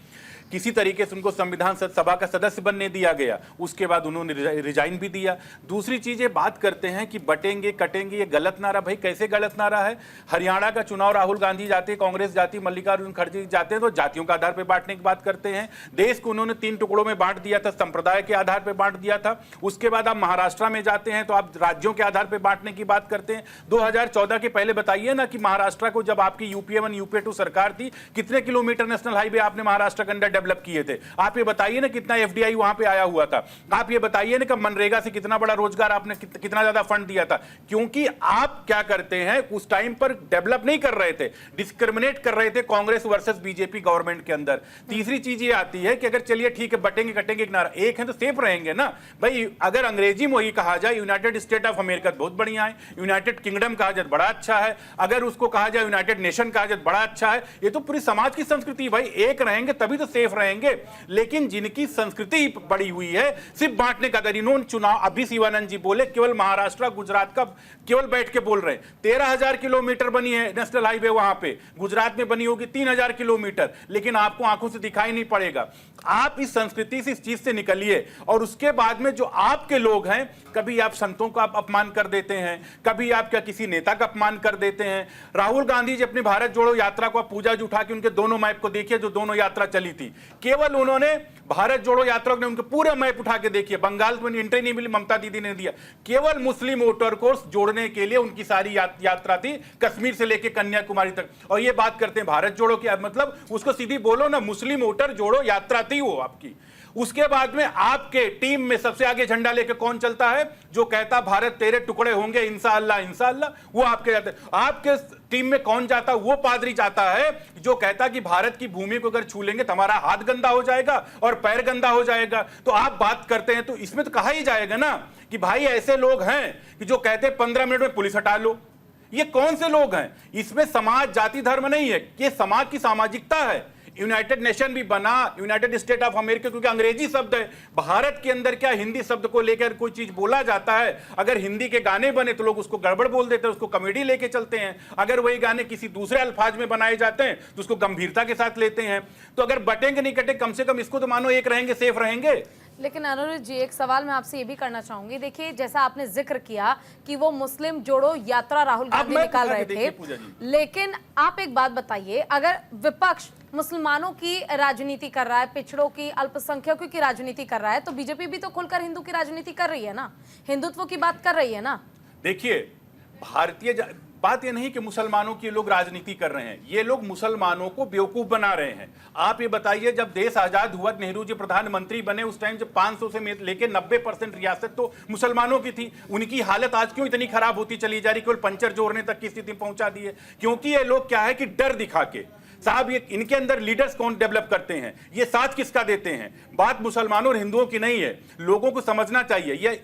किसी तरीके से उनको संविधान सभा का सदस्य बनने दिया गया। उसके बाद उन्होंने रिजाइन भी दिया। दूसरी चीज ये बात करते हैं कि बटेंगे कटेंगे, ये गलत नारा। भाई कैसे गलत नारा है? हरियाणा का चुनाव राहुल गांधी जाते, कांग्रेस जाती, मल्लिकार्जुन खड़गे जाते हैं तो जातियों के आधार पर बांटने की बात करते हैं। देश को उन्होंने 3 टुकड़ों में बांट दिया था, संप्रदाय के आधार पर बांट दिया था। उसके बाद आप महाराष्ट्र में जाते हैं तो आप राज्यों के आधार पर बांटने की बात करते हैं। 2014 के पहले बताइए ना कि महाराष्ट्र को जब आपकी यूपीए 1 यूपीए 2 सरकार थी, कितने किलोमीटर नेशनल हाईवे आपने महाराष्ट्र के अंदर डेवलप किए थे? आप ये बताइए ना कितना एफडीआई वहां पे आया हुआ था। आप ये बताइए ना कि मनरेगा से कितना बड़ा रोजगार आपने कितना ज्यादा फंड दिया था। क्योंकि आप क्या करते हैं, उस टाइम पर डेवलप नहीं कर रहे थे, डिस्क्रिमिनेट कर रहे थे कांग्रेस वर्सेस बीजेपी गवर्नमेंट के अंदर। तीसरी चीज ये आती है कि अगर चलिए ठीक है बटेंगे कटेंगे एक नारा, एक है तो सेफ रहेंगे ना भाई। अगर अंग्रेजी में वही कहा जाए यूनाइटेड स्टेट ऑफ अमेरिका बहुत बढ़िया है, यूनाइटेड किंगडम कहा जाए बड़ा अच्छा है, अगर उसको कहा जाए यूनाइटेड नेशन कहा जाए बड़ा अच्छा है। ये तो पूरी समाज की संस्कृति भाई, एक रहेंगे तभी तो सेफ रहेंगे। लेकिन जिनकी संस्कृति बड़ी हुई है सिर्फ बांटने का, अगर इन्होंने चुनाव, अभी शिवानंद जी बोले केवल महाराष्ट्र गुजरात का केवल बैठ के बोल रहे हैं। 13,000 किलोमीटर बनी है नेशनल हाईवे, वहां पे गुजरात में बनी होगी 3,000 किलोमीटर, लेकिन आपको आंखों से दिखाई नहीं पड़ेगा। आप इस संस्कृति से, इस चीज से निकलिए। और उसके बाद में जो आपके लोग हैं, कभी आप संतों का अपमान कर देते हैं, कभी आप क्या किसी नेता का अपमान कर देते हैं। राहुल गांधी जी अपनी भारत जोड़ो यात्रा को पूजा जी उठा के उनके दोनों मैप को देखिए, जो दोनों यात्रा चली थी, केवल उन्होंने भारत जोड़ो यात्रा ने उनके पूरे मैप उठा के देखिए, बंगाल में एंट्री नहीं मिली, ममता दीदी ने दिया, केवल मुस्लिम वोटर को जोड़ने के लिए उनकी सारी यात्रा थी, कश्मीर से लेके कन्याकुमारी तक। और ये बात करते हैं भारत जोड़ो की, मतलब उसको सीधी बोलो ना, मुस्लिम वोटर जोड़ो यात्रा थी वो आपकी। उसके बाद में आपके टीम में सबसे आगे झंडा लेके कौन चलता है? जो कहता भारत तेरे टुकड़े होंगे इंशाअल्लाह इंशाअल्लाह, वो आपके जाते। आपके टीम में कौन जाता? वो पादरी जाता है जो कहता कि भारत की भूमि को अगर छू लेंगे तो हमारा हाथ गंदा हो जाएगा और पैर गंदा हो जाएगा। तो आप बात करते हैं तो इसमें तो कहा ही जाएगा ना कि भाई ऐसे लोग हैं कि जो कहते हैं 15 मिनट में पुलिस हटा लो। ये कौन से लोग हैं? इसमें समाज जाति धर्म नहीं है, ये समाज की सामाजिकता है। यूनाइटेड नेशन भी बना, यूनाइटेड स्टेट ऑफ अमेरिका, क्योंकि अंग्रेजी शब्द है। भारत के अंदर क्या हिंदी शब्द को लेकर कोई चीज बोला जाता है? अगर हिंदी के गाने बने तो लोग उसको गड़बड़ बोल देते हैं, उसको कॉमेडी लेके चलते हैं। अगर वही गाने किसी दूसरे अल्फाज में बनाए जाते हैं तो उसको गंभीरता के साथ लेते हैं। तो अगर बटेंगे नहीं कटे, कम से कम इसको तो मानो एक रहेंगे, सेफ रहेंगे। लेकिन अनुरुद्ध जी, एक सवाल मैं आपसे ये भी करना चाहूंगी। देखिए, जैसा आपने जिक्र किया कि वो मुस्लिम जोड़ो यात्रा राहुल गांधी निकाल रहे थे, लेकिन आप एक बात बताइए, अगर विपक्ष मुसलमानों की राजनीति कर रहा है, पिछड़ों की, अल्पसंख्यकों की राजनीति कर रहा है, तो बीजेपी भी तो खुलकर हिंदू की राजनीति कर रही है ना, हिंदुत्व की बात कर रही है ना। देखिए, भारतीय बात ये नहीं कि मुसलमानों की लोग राजनीति कर रहे हैं, ये लोग मुसलमानों को बेवकूफ बना रहे हैं। आप ये बताइए, जब देश आजाद हुआ, नेहरू जी प्रधानमंत्री बने, उस टाइम जब 500 से लेकर 90% रियासत तो मुसलमानों की थी, उनकी हालत आज क्यों इतनी खराब होती चली जा रही, केवल पंचर जोड़ने तक की स्थिति पहुंचा दी है? क्योंकि ये लोग क्या है कि डर दिखा के, साहब ये इनके अंदर लीडर्स कौन डेवलप करते हैं, ये साथ किसका देते हैं? बात मुसलमानों और हिंदुओं की नहीं है, लोगों को समझना चाहिए। ये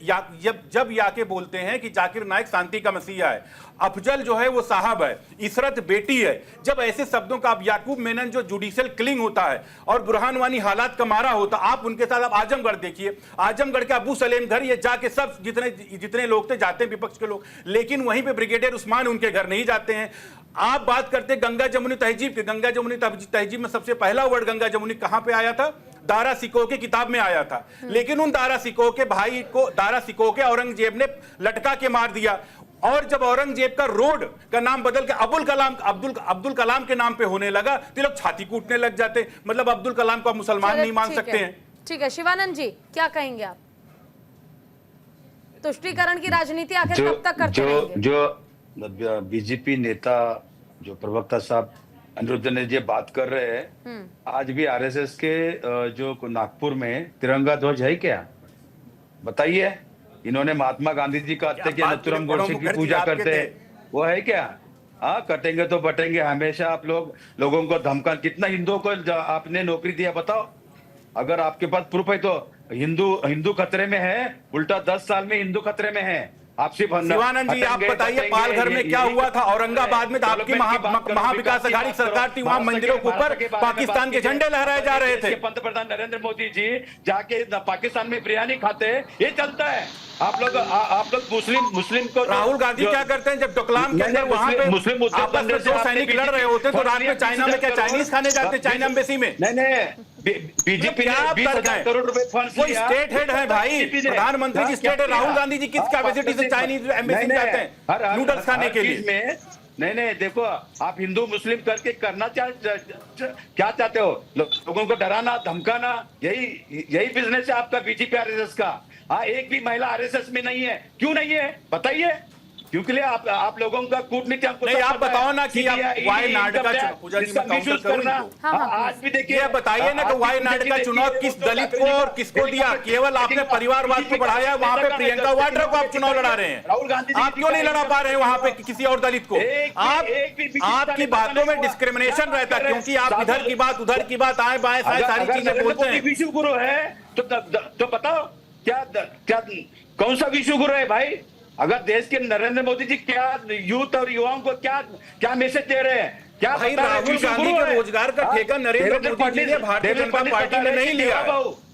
जब ये आके बोलते हैं कि जाकिर नाइक शांति का मसीहा है, अफजल जो है वो साहब है, इसरत बेटी है, जब ऐसे शब्दों का, आप याकूब मेनन जो जुडिशियल किलिंग होता है और बुरहान वानी हालात का मारा होता, आप उनके साथ आप आजमगढ़ देखिए, आजमगढ़ के अबू सलेम घर, ये जाके सब जितने लोग थे जाते हैं विपक्ष के लोग, लेकिन वहीं पे ब्रिगेडियर उस्मान उनके घर नहीं जाते हैं। आप बात करते गंगा जमुनी तहजीब के, गंगा जमुनी तहजीब में सबसे पहला वर्ड गंगा जमुनी कहां पे आया था? दारा सिकोह की किताब में आया था। लेकिन उन दारा सिकोह के भाई को, दारा सिकोह के औरंगजेब ने लटका के मार दिया। और जब औरंगजेब का रोड का नाम बदल के अब्दुल कलाम के नाम पे होने लगा तो लोग छाती कूटने लग जाते। मतलब अब्दुल कलाम को आप मुसलमान नहीं मान सकते हैं। ठीक है, शिवानंद जी क्या कहेंगे आप? तुष्टीकरण की राजनीति आखिर कब तक करते रहेंगे? जो बीजेपी नेता, जो प्रवक्ता साहब अनिरुद्ध ने जो बात कर रहे हैं, आज भी आरएसएस के जो नागपुर में तिरंगा ध्वज है क्या? बताइए। इन्होंने महात्मा गांधी जी का हत्या किया, नथुराम गोडसे की पूजा करते हैं, वो है क्या? हाँ, कटेंगे तो बटेंगे। हमेशा आप लोगों को धमका, कितना हिंदुओं को आपने नौकरी दिया बताओ? अगर आपके पास प्रूफ है तो हिंदू खतरे में है, उल्टा 10 साल में हिंदू खतरे में है। आपसे शिवानंद जी आप बताइए, पालघर में क्या हुआ था? औरंगाबाद में तो आपकी महाविकास आघाड़ी सरकार थी, वहां मंदिरों के ऊपर पाकिस्तान के झंडे लहराए जा रहे थे। पंतप्रधान नरेंद्र मोदी जी जाके पाकिस्तान में बिरयानी खाते, ये चलता है। आप लोग मुस्लिम को, राहुल गांधी क्या करते हैं जब डोकलाम के अंदर वहां पे मुस्लिम आपस में दो सैनिक लड़ रहे होते तो रात में चाइना में क्या चाइनीज खाने जाते, चाइना एम्बेसी में? नहीं, बीजेपी ने 20,000 करोड़ रुपए फंड वो स्टेट हेड है भाई, प्रधानमंत्री जी स्टेट है। राहुल गांधी जी किस कैपेसिटी से चाइनीज एम्बेसी में जाते हैं नूडल्स खाने के लिए? नहीं, देखो, आप हिंदू मुस्लिम करके करना क्या चाहते हो? लोगों को डराना, धमकाना, यही बिजनेस है आपका बीजेपी आरएसएस का। हाँ, एक भी महिला आरएसएस में नहीं है। क्यों नहीं है बताइए? क्योंकि आप लोगों का कूटनीति हमको नहीं, आप बताओ ना कि वायनाड का आज भी देखिए, ये बताइए ना कि वायनाड का चुनाव किस दलित को और किसको दिया? केवल आपने परिवारवाद को बढ़ाया, वहां पे प्रियंका वाड्रा को आप चुनाव लड़ा रहे हैं। राहुल गांधी आप क्यों नहीं लड़ा पा रहे हैं वहां पे किसी और दलित को? आपकी बातों में डिस्क्रिमिनेशन रहता है, क्योंकि आप इधर की बात उधर की बात, आए बाएं सारी चीजें बोलते हैं। विश्व गुरु है तो बताओ क्या कौन सा विश्व गुरु है भाई? अगर देश के नरेंद्र मोदी जी क्या यूथ और युवाओं को क्या मैसेज दे रहे हैं? क्या भाई राहुल गांधी के रोजगार का ठेका नरेंद्र मोदी जी ने भारतीय जनता पार्टी ने नहीं लिया।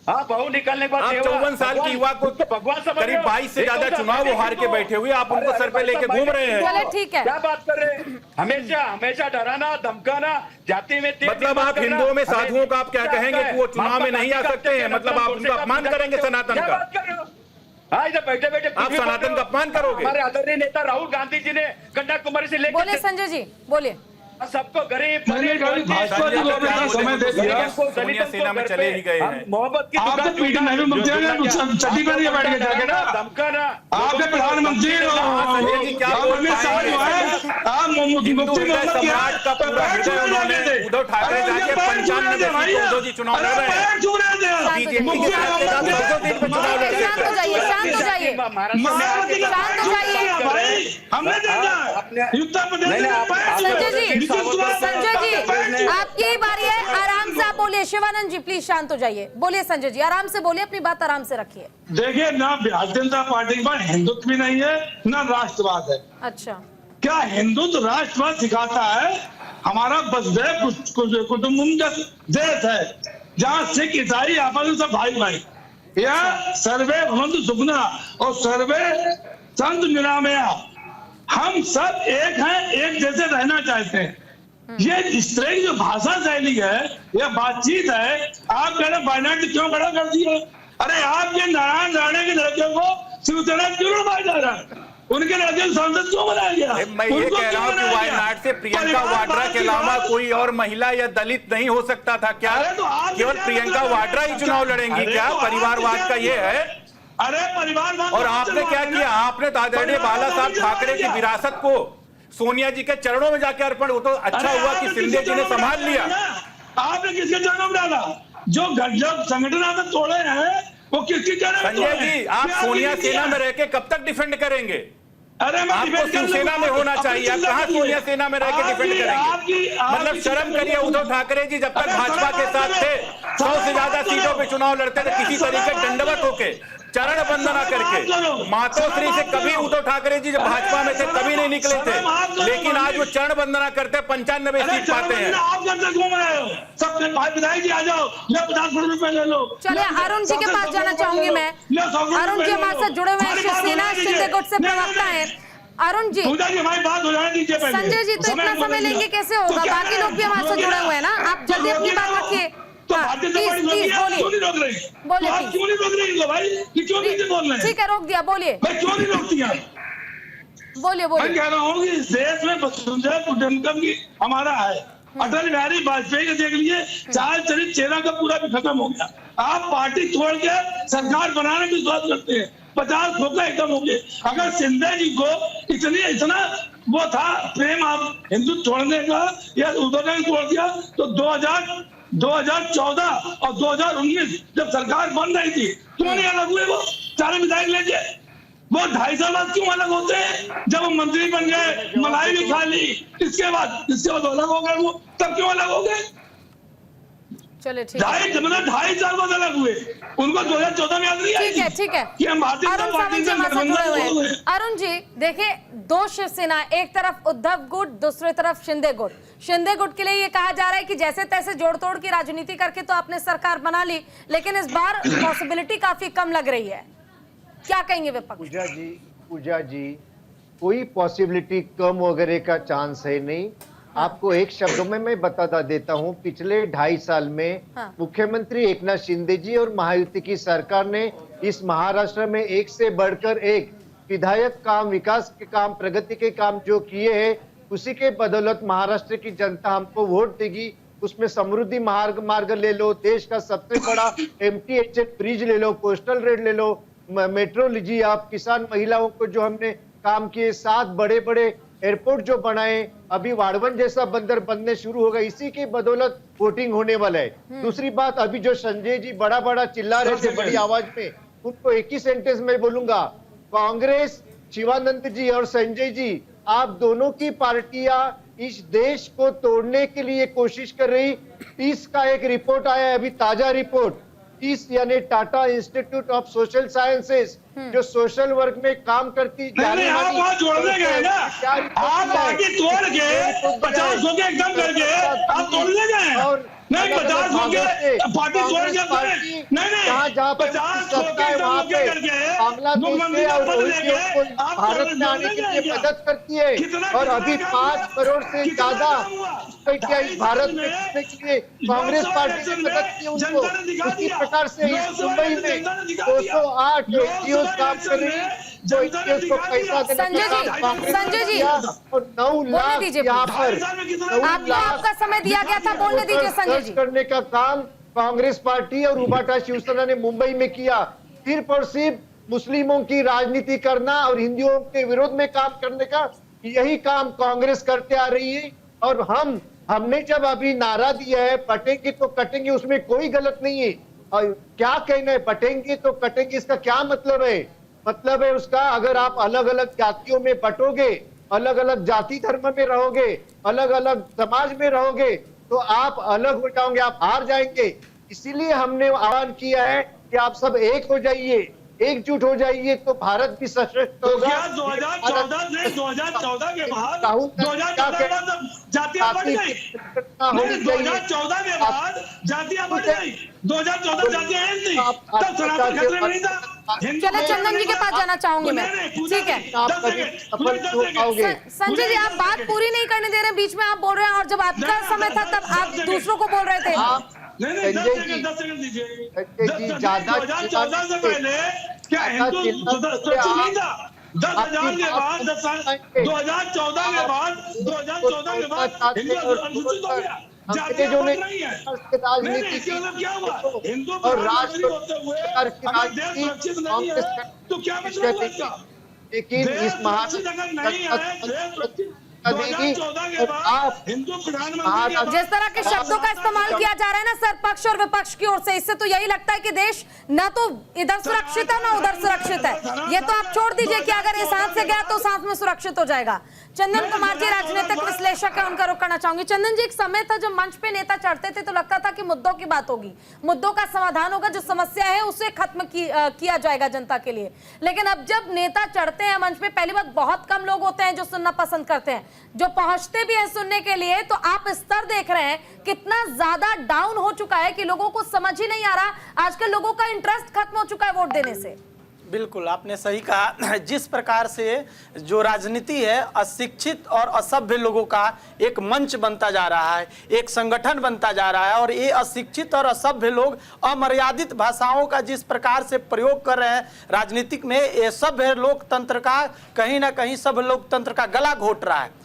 हाँ, बहु निकलने के बाद 54 साल की युवा को करीब 22 से ज्यादा चुनाव वो हार के बैठे हुए, आप उनको सर पे लेके घूम रहे हैं। चलो ठीक है, क्या बात कर रहे हैं? हमेशा डराना, धमकाना, जाति में मतलब आप हिंदुओं में साधुओं का आप क्या कहेंगे कि वो चुनाव में नहीं आ सकते हैं? मतलब आप उनका अपमान करेंगे सनातन का? बैठे आप सनातन का अपमान करोगे? हमारे आदरणीय नेता राहुल गांधी जी ने कन्याकुमारी से लेकर, बोले संजय जी, बोलिए। सबको गरीब मैंने कभी भाजपा के लोगों ने समय दे दिया। सोनिया सेना में चले ही गए हैं। मोहब्बत की आप तो पीटी नहीं मुझे छठी पर बैठ के जाके ना धमकाना आपके प्रधानमंत्री उद्धव ठाकरे जाके 95 सीटों की चुनाव लड़ रहे हैं। बीजेपी के साथ शांत हो जाइए, शांत हो जाइए, शांत हो जाइए। हमने संजय जी आपकी ही बारी है, आराम से आप बोलिए। शिवानंद जी प्लीज शांत हो जाइए, बोलिए संजय जी, आराम से बोलिए, अपनी बात आराम से रखिए। देखिए ना, भारतीय जनता पार्टी के पास हिंदुत्व भी नहीं है ना राष्ट्रवाद है। अच्छा, क्या हिंदुत्व राष्ट्रवाद सिखाता है? हमारा वसुधैव कुटुंबकम का देश है जहाँ सिख ईसाई आपस में सब भाई भाई। यह सर्वे भवन्तु सुखिनः और सर्वे सन्तु निरामया। हम सब एक हैं, एक जैसे रहना चाहते हैं। ये इस तरह की जो भाषा शैली है, यह बातचीत है, आप कह रहे बायनाट क्यों खड़ा कर दिए? अरे आपके नारायण राणे के लड़के को शिवसेना क्यों लड़वाया जा रहा है? उनके लड़के को सांसद क्यों बनाया गया? मैं ये कह रहा हूँ कि वायनाड से प्रियंका वाड्रा के अलावा कोई और महिला या दलित नहीं हो सकता था क्या? केवल प्रियंका वाड्रा ही चुनाव लड़ेंगी क्या? परिवारवाद का ये है। अरे परिवारवाद। और आपने क्या किया? आपने आदरणीय बाला साहब ठाकरे की विरासत को सोनिया जी के चरणों में जाके अर्पण। वो तो अच्छा हुआ कि शिंदे जी ने संभाल लिया। आपने किसके चरणों में डाला? जो गठजोड़ संगठन आपने तोड़े हैं वो किसके चरणों में? संजय जी, आप सोनिया सेना में रह के कब तक डिफेंड करेंगे? अरे आपको शिवसेना में होना चाहिए। आप कहाँ सोनिया सेना में रह के डिफेंड करेंगे? मतलब शर्म करिए उद्धव ठाकरे जी, जब तक भाजपा के साथ थे 100 से ज्यादा सीटों पे चुनाव लड़ते थे किसी तरीके दंडवत होके, चरण वंदना करके। मातोश्री से कभी उद्धव ठाकरे जी जब भाजपा में थे कभी नहीं निकले थे, लेकिन आज वो चरण वंदना करते 95 सीट पाते हैं। आप करते घूम रहे हो, सबके भाई विधायक जी आ जाओ, ले 50 करोड़ रुपए ले लो। चलिए अरुण जी के पास जाना चाहूंगी मैं। अरुण जी हमारे साथ जुड़े हुए हैं, शिवसेना शिंदे गुट से प्रवक्ता है। अरुण जी, हमारी बात हो जाने दीजिए पहले। संजय जी तो इतना समय लेंगे कैसे होगा? बाकी लोग भी हमारे साथ जुड़े हुए हैं ना, आप जल्दी अपनी बात रखिए। तो भारतीय जनता पार्टी क्यों नहीं रोक रही? बोलिए, आप क्यों नहीं रोक रही इनको भाई? कि क्यों नहीं बोल रहे हैं? ठीक है, रोक दिया, बोलिए। भाई क्यों नहीं रोकती हैं? बोलिए मैं बोलिए। कह रहा हूँ कि इस देश में वसुधैव कुटुंबकम की हमारा है। अटल बिहारी वाजपेयी के देख लीजिए, चाल चरित चेहरा का पूरा भी खत्म हो गया। आप पार्टी छोड़ के सरकार बनाने में विश्वास करते हैं, 50 खोखा एकदम हो गए। अगर शिंदे जी को इतना वो था प्रेम आप हिंदू छोड़ने का या उद्धव ने छोड़ दिया, तो 2014 और 2019 जब सरकार बन रही थी क्यों नहीं अलग हुए? वो सारे विधायक लेके वो 2.5 साल बाद क्यों अलग होते हैं? जब वो मंत्री बन गए, मलाई भी खा ली, इसके बाद अलग हो गए वो, तब क्यों अलग हो गए? चलिए ठीक है, 2.5 साल बाद अलग हुए। उनको 2014 में याद नहीं आई? ठीक है ठीक है। कि हम भारतीय जनता पार्टी से गठबंधन हुए। अरुण जी देखिए, दो शिवसेना, एक तरफ उद्धव गुट, दूसरी तरफ शिंदे गुट। शिंदे गुट के लिए ये कहा जा रहा है कि जैसे तैसे जोड़ तोड़ की राजनीति करके तो आपने सरकार बना ली, लेकिन इस बार पॉसिबिलिटी काफी कम लग रही है। क्या कहेंगे विपक्ष? पूजा जी कोई पॉसिबिलिटी कम वगैरह का चांस है नहीं। आपको एक शब्दों में मैं बता देता हूं, पिछले 2.5 साल में मुख्यमंत्री एकनाथ शिंदे जी और महायुति की सरकार ने इस महाराष्ट्र में एक से बढ़कर एक विधायक काम, विकास के काम, प्रगति के काम जो किए हैं, उसी के बदौलत महाराष्ट्र की जनता हमको वोट देगी। उसमें समृद्धि मार्ग ले लो, देश का सबसे बड़ा MTHN ब्रिज ले लो, कोस्टल रेल ले लो, मेट्रो लीजिए आप, किसान महिलाओं को जो हमने काम किए, 7 बड़े बड़े एयरपोर्ट जो बनाए, अभी वाड़वन जैसा बंदर बनने शुरू होगा, इसी की बदौलत वोटिंग होने वाला है। दूसरी बात, अभी जो संजय जी बड़ा चिल्ला रहे थे बड़ी आवाज में, उनको एक ही सेंटेंस में बोलूंगा, कांग्रेस, शिवानंद जी और संजय जी, आप दोनों की पार्टियां इस देश को तोड़ने के लिए कोशिश कर रही। 30 का एक रिपोर्ट आया है अभी, ताजा रिपोर्ट, 30 यानी Tata institute of social sciences, जो सोशल वर्क में काम करती। आप वहाँ जोड़ने गए ना, आप आगे तोड़ के 50 हो के एकदम करके आप तोड़ने गए। नहीं 50 हो के पार्टी तोड़ के नहीं 50 हो के एकदम करके बांग्लादेश से और रोहिंग्या को भारत में आने के लिए मदद करती है, और अभी 5 करोड़ से ज्यादा भारत में घुसने के लिए कांग्रेस पार्टी ने मदद की उनको। उसी प्रकार से इस मुंबई में 208 एनजीओ काम कर रही है, जो एनजीओ को पैसा देने संजय जी और 9 लाख यहाँ पर आपका समय दिया गया था, बोलने दीजिए संजय जी। करने का काम कांग्रेस पार्टी और उबाटा शिवसेना ने मुंबई में किया। सिर्फ और सिर्फ मुस्लिमों की राजनीति करना और हिंदुओं के विरोध में काम करने का यही काम कांग्रेस करते आ रही है। और हमने जब अभी नारा दिया है पटेंगे तो कटेंगे, उसमें कोई गलत नहीं है। और क्या कहना है पटेंगे तो कटेंगे, इसका क्या मतलब है? मतलब है उसका, अगर आप अलग अलग जातियों में बटोगे, अलग अलग जाति धर्म में रहोगे, अलग अलग समाज में रहोगे, तो आप अलग हो जाओगे, आप हार जाएंगे। इसीलिए हमने आह्वान किया है कि आप सब एक हो जाइए, एकजुट हो जाइए, तो भारत भी सशक्त होगा। 2014 के बाद 2014 के बाद जातियां बढ़ गई, 2014 के बाद जातियां बढ़ गई, 2014 जातियां थी, तब सनातन खतरे में नहीं था। चले चंदन जी के पास जाना चाहूंगी मैं, ठीक है संजय जी, आप बात पूरी नहीं करने दे रहे, बीच में आप बोल रहे हैं, और जब आपका समय था तब आप दूसरों को बोल रहे थे। नहीं 10 सेकंड दीजिए। 2014 से पहले क्या हिंदू सुरक्षित नहीं था? 10,000 के बाद 2014 के बाद हिंदू अनुसूचित हो गया, जातियां बढ़ रही है। इसके मतलब क्या हुआ? हिंदू और राष्ट्र होते हुए अगर देश सुरक्षित नहीं है तो क्या मतलब इसका? लेकिन इस अगर नहीं है, देश सुरक्षित 2014 के बाद हिंदू प्रधानमंत्री जिस तरह के शब्दों का इस्तेमाल किया जा रहा है ना सर, पक्ष और विपक्ष की ओर से, इससे तो यही लगता है कि देश न तो इधर सुरक्षित है ना उधर सुरक्षित है। ये तो आप छोड़ दीजिए कि अगर इस हाथ से गया तो उस हाथ में सुरक्षित हो जाएगा। चंदन कुमार जी राजनीतिक विश्लेषक है, उनका रुख करना चाहूंगी। चंदन जी, एक समय था जब मंच पे नेता चढ़ते थे तो लगता था कि मुद्दों की बात होगी, मुद्दों का समाधान होगा, जो समस्या है उसे खत्म किया जाएगा जनता के लिए। लेकिन अब जब नेता चढ़ते हैं मंच पे, पहली बात बहुत कम लोग होते हैं जो सुनना पसंद करते हैं, जो पहुंचते भी हैं सुनने के लिए, तो आप स्तर देख रहे हैं कितना ज्यादा डाउन हो चुका है कि लोगों को समझ ही नहीं आ रहा। आजकल लोगों का इंटरेस्ट खत्म हो चुका है वोट देने से। बिल्कुल आपने सही कहा। जिस प्रकार से जो राजनीति है अशिक्षित और असभ्य लोगों का एक मंच बनता जा रहा है, एक संगठन बनता जा रहा है, और ये अशिक्षित और असभ्य लोग अमर्यादित भाषाओं का जिस प्रकार से प्रयोग कर रहे हैं राजनीतिक में, ये सभ्य लोकतंत्र का कहीं ना कहीं सभ्य लोकतंत्र का गला घोट रहा है।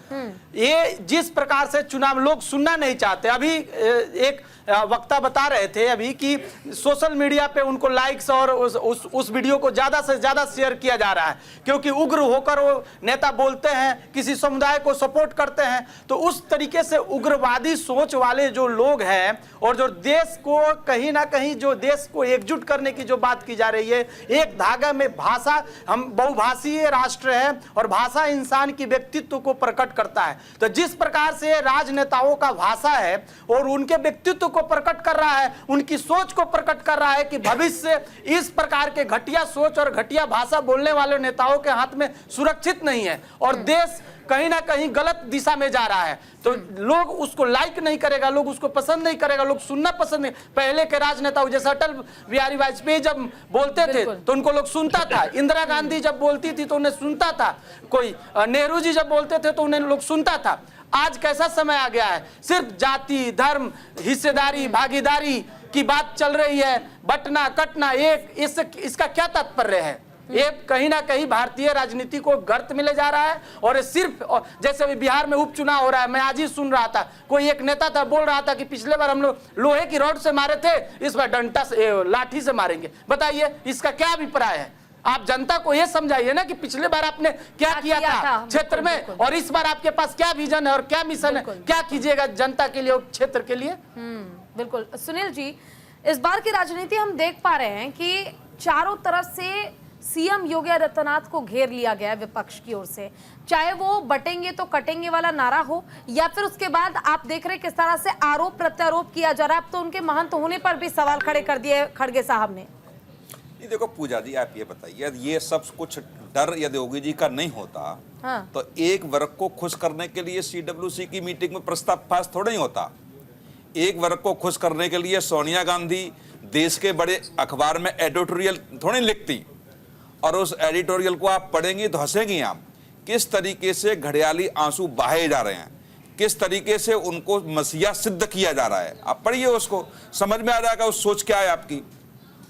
ये जिस प्रकार से चुनाव लोग सुनना नहीं चाहते। अभी एक वक्ता बता रहे थे अभी कि सोशल मीडिया पे उनको लाइक्स और उस वीडियो को ज्यादा से ज्यादा शेयर किया जा रहा है, क्योंकि उग्र होकर वो नेता बोलते हैं, किसी समुदाय को सपोर्ट करते हैं। तो उस तरीके से उग्रवादी सोच वाले जो लोग हैं, और जो देश को कहीं ना कहीं जो देश को एकजुट करने की जो बात की जा रही है, एक धागा में भाषा, हम बहुभाषीय राष्ट्र है और भाषा इंसान की व्यक्तित्व को प्रकट करता है। तो जिस प्रकार से राजनेताओं का भाषा है और उनके व्यक्तित्व को प्रकट कर रहा है, उनकी सोच को प्रकट कर रहा है कि भविष्य इस प्रकार के घटिया सोच और घटिया भाषा बोलने वाले नेताओं के हाथ में सुरक्षित नहीं है, और देश कहीं ना कहीं गलत दिशा में जा रहा है। तो लोग उसको लाइक नहीं करेगा, लोग उसको पसंद नहीं करेगा, लोग सुनना पसंद नहीं। पहले के राजनेता जैसे अटल बिहारी वाजपेयी जब बोलते थे तो उनको लोग सुनता था, इंदिरा गांधी जब बोलती थी तो उन्हें सुनता था, कोई नेहरू जी जब बोलते थे तो उन्हें लोग सुनता था। आज कैसा समय आ गया है, सिर्फ जाति धर्म हिस्सेदारी भागीदारी की बात चल रही है, बटना कटना एक, इसका क्या तात्पर्य है? ये कहीं ना कहीं भारतीय राजनीति को गर्त में ले जा रहा है। और सिर्फ जैसे अभी बिहार में उपचुनाव हो रहा है, मैं आज ही सुन रहा था, कोई एक नेता था बोल रहा था कि पिछले बार हम लोग लोहे की रॉड से मारे थे, इस बार डंडा से लाठी से मारेंगे। बताइए इसका क्या अभिप्राय है? आप जनता को ये समझाइए ना कि पिछले बार आपने क्या किया था क्षेत्र में, और इस बार आपके पास क्या विजन है और क्या मिशन है, क्या कीजिएगा जनता के लिए और क्षेत्र के लिए। बिल्कुल सुनील जी, इस बार की राजनीति हम देख पा रहे हैं कि चारों तरफ से सीएम योगी आदित्यनाथ को घेर लिया गया है विपक्ष की ओर से, चाहे वो बटेंगे तो कटेंगे वाला नारा हो, या फिर उसके बाद आप देख रहे किस तरह से आरोप प्रत्यारोप किया जा रहा है। अब तो उनके महंत होने पर भी सवाल खड़े कर दिए खड़गे साहब ने। देखो पूजा जी, आप ये बताइए, ये सब कुछ डर यदि योगी जी का नहीं होता हाँ। तो एक वर्ग को खुश करने के लिए CWC की मीटिंग में प्रस्ताव पास थोड़ा ही होता। एक वर्ग को खुश करने के लिए सोनिया गांधी देश के बड़े अखबार में एडिटोरियल थोड़ी लिखती, और उस एडिटोरियल को आप पढ़ेंगी तो हंसेंगी आप, किस तरीके से घड़ियाली आंसू बहाए जा रहे हैं, किस तरीके से उनको मसीहा सिद्ध किया जा रहा है। आप पढ़िए, उसको समझ में आ जाएगा उस सोच क्या है आपकी।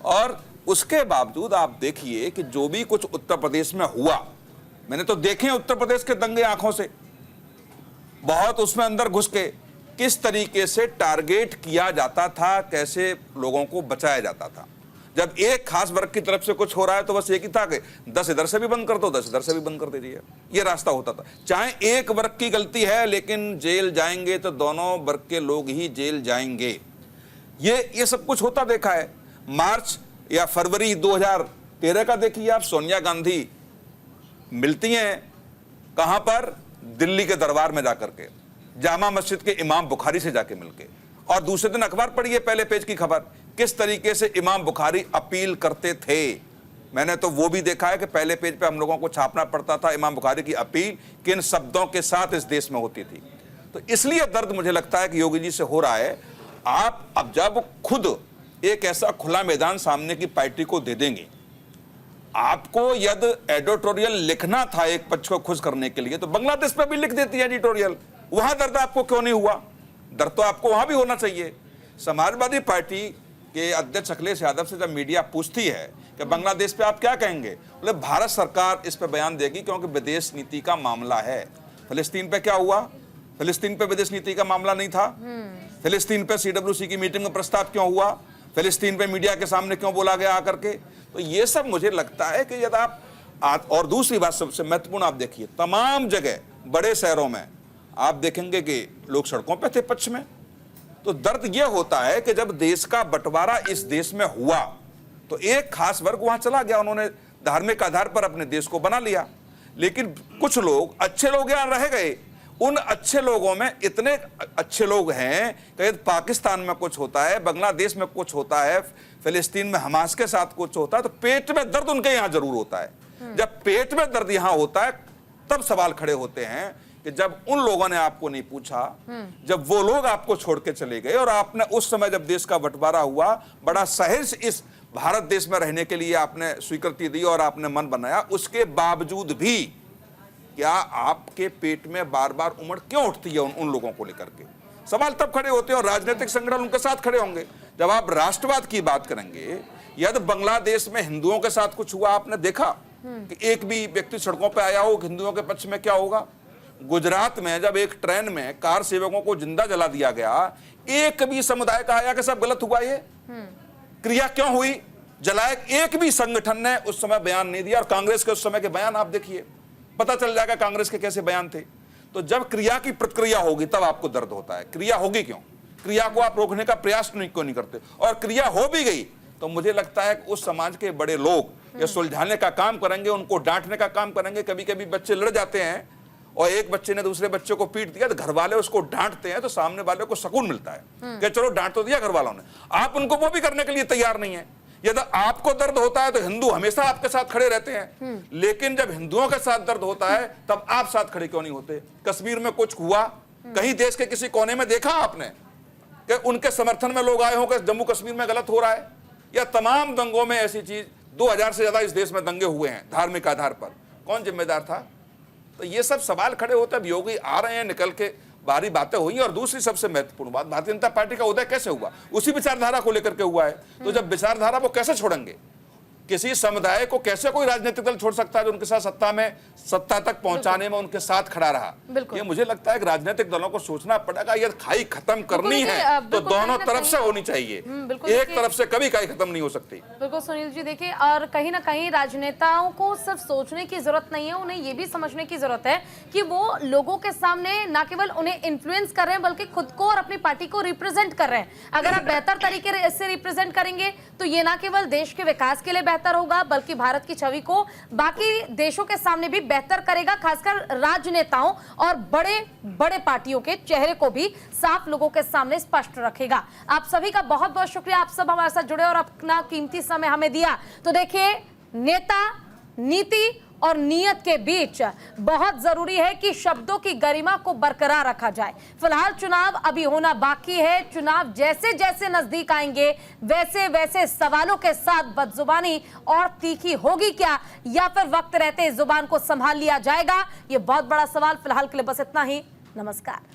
और उसके बावजूद आप देखिए कि जो भी कुछ उत्तर प्रदेश में हुआ, मैंने तो देखे उत्तर प्रदेश के दंगे आंखों से, बहुत उसमें अंदर घुस के किस तरीके से टारगेट किया जाता था, कैसे लोगों को बचाया जाता था। जब एक खास वर्ग की तरफ से कुछ हो रहा है तो बस एक ही था कि 10 इधर से भी बंद कर दो, 10 इधर से भी बंद कर दीजिए, ये रास्ता होता था। चाहे एक वर्ग की गलती है, लेकिन जेल जाएंगे तो दोनों वर्ग के लोग ही जेल जाएंगे। ये सब कुछ होता देखा है। मार्च या फरवरी 2013 का देखिए आप, सोनिया गांधी मिलती हैं कहां पर, दिल्ली के दरबार में जाकर के, जामा मस्जिद के इमाम बुखारी से जाके मिलके, और दूसरे दिन अखबार पढ़िए पहले पेज की खबर, किस तरीके से इमाम बुखारी अपील करते थे। मैंने तो वो भी देखा है कि पहले पेज पे हम लोगों को छापना पड़ता था इमाम बुखारी की अपील किन शब्दों के साथ इस देश में होती थी। तो इसलिए दर्द मुझे लगता है कि योगी जी से हो रहा है। आप अब जब खुद एक ऐसा खुला मैदान सामने की पार्टी को दे देंगे, आपको यदि एडिटोरियल लिखना था एक पक्ष को खुश करने के लिए, तो बांग्लादेश पे भी लिख देती है एडिटोरियल। वहां दर्द आपको क्यों नहीं हुआ? दर्द तो आपको वहां भी होना चाहिए। समाजवादी पार्टी के अध्यक्ष अखिलेश यादव से जब मीडिया पूछती है कि बांग्लादेश पे आप क्या कहेंगे, बोले भारत सरकार इस पे बयान देगी क्योंकि विदेश नीति का मामला है। फिलिस्तीन पे क्या हुआ? फिलिस्तीन पे विदेश नीति का मामला नहीं था। फिलिस्तीन पे CWC की मीटिंग में प्रस्ताव क्यों हुआ? फिलिस्तीन पे मीडिया के सामने क्यों बोला गया आकर के? तो ये सब मुझे लगता है कि यदि आप और दूसरी बात सबसे महत्वपूर्ण, आप देखिए तमाम जगह बड़े शहरों में आप देखेंगे कि लोग सड़कों पे थे पक्ष में। तो दर्द यह होता है कि जब देश का बंटवारा इस देश में हुआ तो एक खास वर्ग वहां चला गया, उन्होंने धार्मिक आधार पर अपने देश को बना लिया, लेकिन कुछ लोग अच्छे लोग यहां रह गए। उन अच्छे लोगों में इतने अच्छे लोग हैं कि यदि पाकिस्तान में कुछ होता है, बांग्लादेश में कुछ होता है, फिलिस्तीन में हमास के साथ कुछ होता है, तो पेट में दर्द उनके यहां जरूर होता है। जब पेट में दर्द यहां होता है तब सवाल खड़े होते हैं कि जब उन लोगों ने आपको नहीं पूछा, जब वो लोग आपको छोड़ के चले गए, और आपने उस समय जब देश का बंटवारा हुआ बड़ा सहज इस भारत देश में रहने के लिए आपने स्वीकृति दी और आपने मन बनाया, उसके बावजूद भी क्या आपके पेट में बार बार उमड़ क्यों उठती है उन लोगों को लेकर के? सवाल तब खड़े होते हैं और राजनीतिक संगठन उनके साथ खड़े होंगे जब आप राष्ट्रवाद की बात करेंगे। यदि बांग्लादेश में हिंदुओं के साथ कुछ हुआ, आपने देखा कि एक भी व्यक्ति सड़कों पर आया हो हिंदुओं के पक्ष में? क्या होगा? गुजरात में जब एक ट्रेन में कार सेवकों को जिंदा जला दिया गया, एक भी समुदाय का आया कि सब गलत हुआ, ये क्रिया क्यों हुई? जलाए एक भी संगठन ने उस समय बयान नहीं दिया। और कांग्रेस के उस समय के बयान आप देखिए, पता चल जाएगा कांग्रेस के कैसे बयान थे। तो जब क्रिया की प्रतिक्रिया होगी तब आपको दर्द होता है। क्रिया होगी क्यों? क्रिया को आप रोकने का प्रयास क्यों नहीं करते? और क्रिया हो भी गई तो मुझे लगता है कि उस समाज के बड़े लोग ये सुलझाने का काम करेंगे, उनको डांटने का काम करेंगे। कभी कभी बच्चे लड़ जाते हैं और एक बच्चे ने दूसरे बच्चे को पीट दिया तो घर वाले उसको डांटते हैं, तो सामने वाले को सुकून मिलता है कि चलो डांट तो दिया घर वालों ने। आप उनको वो भी करने के लिए तैयार नहीं है। यदि आपको दर्द होता है तो हिंदू हमेशा आपके साथ खड़े रहते हैं, लेकिन जब हिंदुओं के साथ दर्द होता है तब आप साथ खड़े क्यों नहीं होते? कश्मीर में कुछ हुआ, कहीं देश के किसी कोने में देखा आपने कि उनके समर्थन में लोग आए हों कि जम्मू कश्मीर में गलत हो रहा है? या तमाम दंगों में ऐसी चीज, 2000 से ज्यादा इस देश में दंगे हुए हैं धार्मिक आधार पर, कौन जिम्मेदार था? तो ये सब सवाल खड़े होते। अब योगी आ रहे हैं, निकल के बारी बातें हुई। और दूसरी सबसे महत्वपूर्ण बात, भारतीय जनता पार्टी का उदय कैसे हुआ? उसी विचारधारा को लेकर के हुआ है। तो जब विचारधारा वो कैसे छोड़ेंगे? किसी समुदाय को कैसे कोई राजनीतिक दल छोड़ सकता है जो उनके साथ सत्ता तक पहुंचाने में उनके साथ खड़ा रहा? ये मुझे लगता है कि राजनीतिक दलों को सोचना पड़ेगा, यदि खाई खत्म करनी है तो दोनों तरफ से होनी चाहिए, एक तरफ से कभी खाई खत्म नहीं हो सकती। बिल्कुल सुनील जी, देखिए, और कहीं ना कहीं राजनेताओं को सिर्फ सोचने की जरूरत नहीं है, उन्हें ये भी समझने की जरूरत है कि वो लोगों के सामने न केवल उन्हें इन्फ्लुएंस कर रहे हैं बल्कि खुद को और अपनी पार्टी को रिप्रेजेंट कर रहे हैं। अगर आप बेहतर तरीके से रिप्रेजेंट करेंगे तो ये न केवल देश के विकास के लिए बेहतर होगा बल्कि भारत की छवि को बाकी देशों के सामने भी बेहतर करेगा, खासकर राजनेताओं और बड़े बड़े पार्टियों के चेहरे को भी साफ लोगों के सामने स्पष्ट रखेगा। आप सभी का बहुत बहुत शुक्रिया, आप सब हमारे साथ जुड़े और अपना कीमती समय हमें दिया। तो देखिए, नेता, नीति और नीयत के बीच बहुत जरूरी है कि शब्दों की गरिमा को बरकरार रखा जाए। फिलहाल चुनाव अभी होना बाकी है। चुनाव जैसे जैसे नजदीक आएंगे वैसे वैसे सवालों के साथ बदजुबानी और तीखी होगी क्या, या फिर वक्त रहते इस जुबान को संभाल लिया जाएगा, ये बहुत बड़ा सवाल। फिलहाल के लिए बस इतना ही। नमस्कार।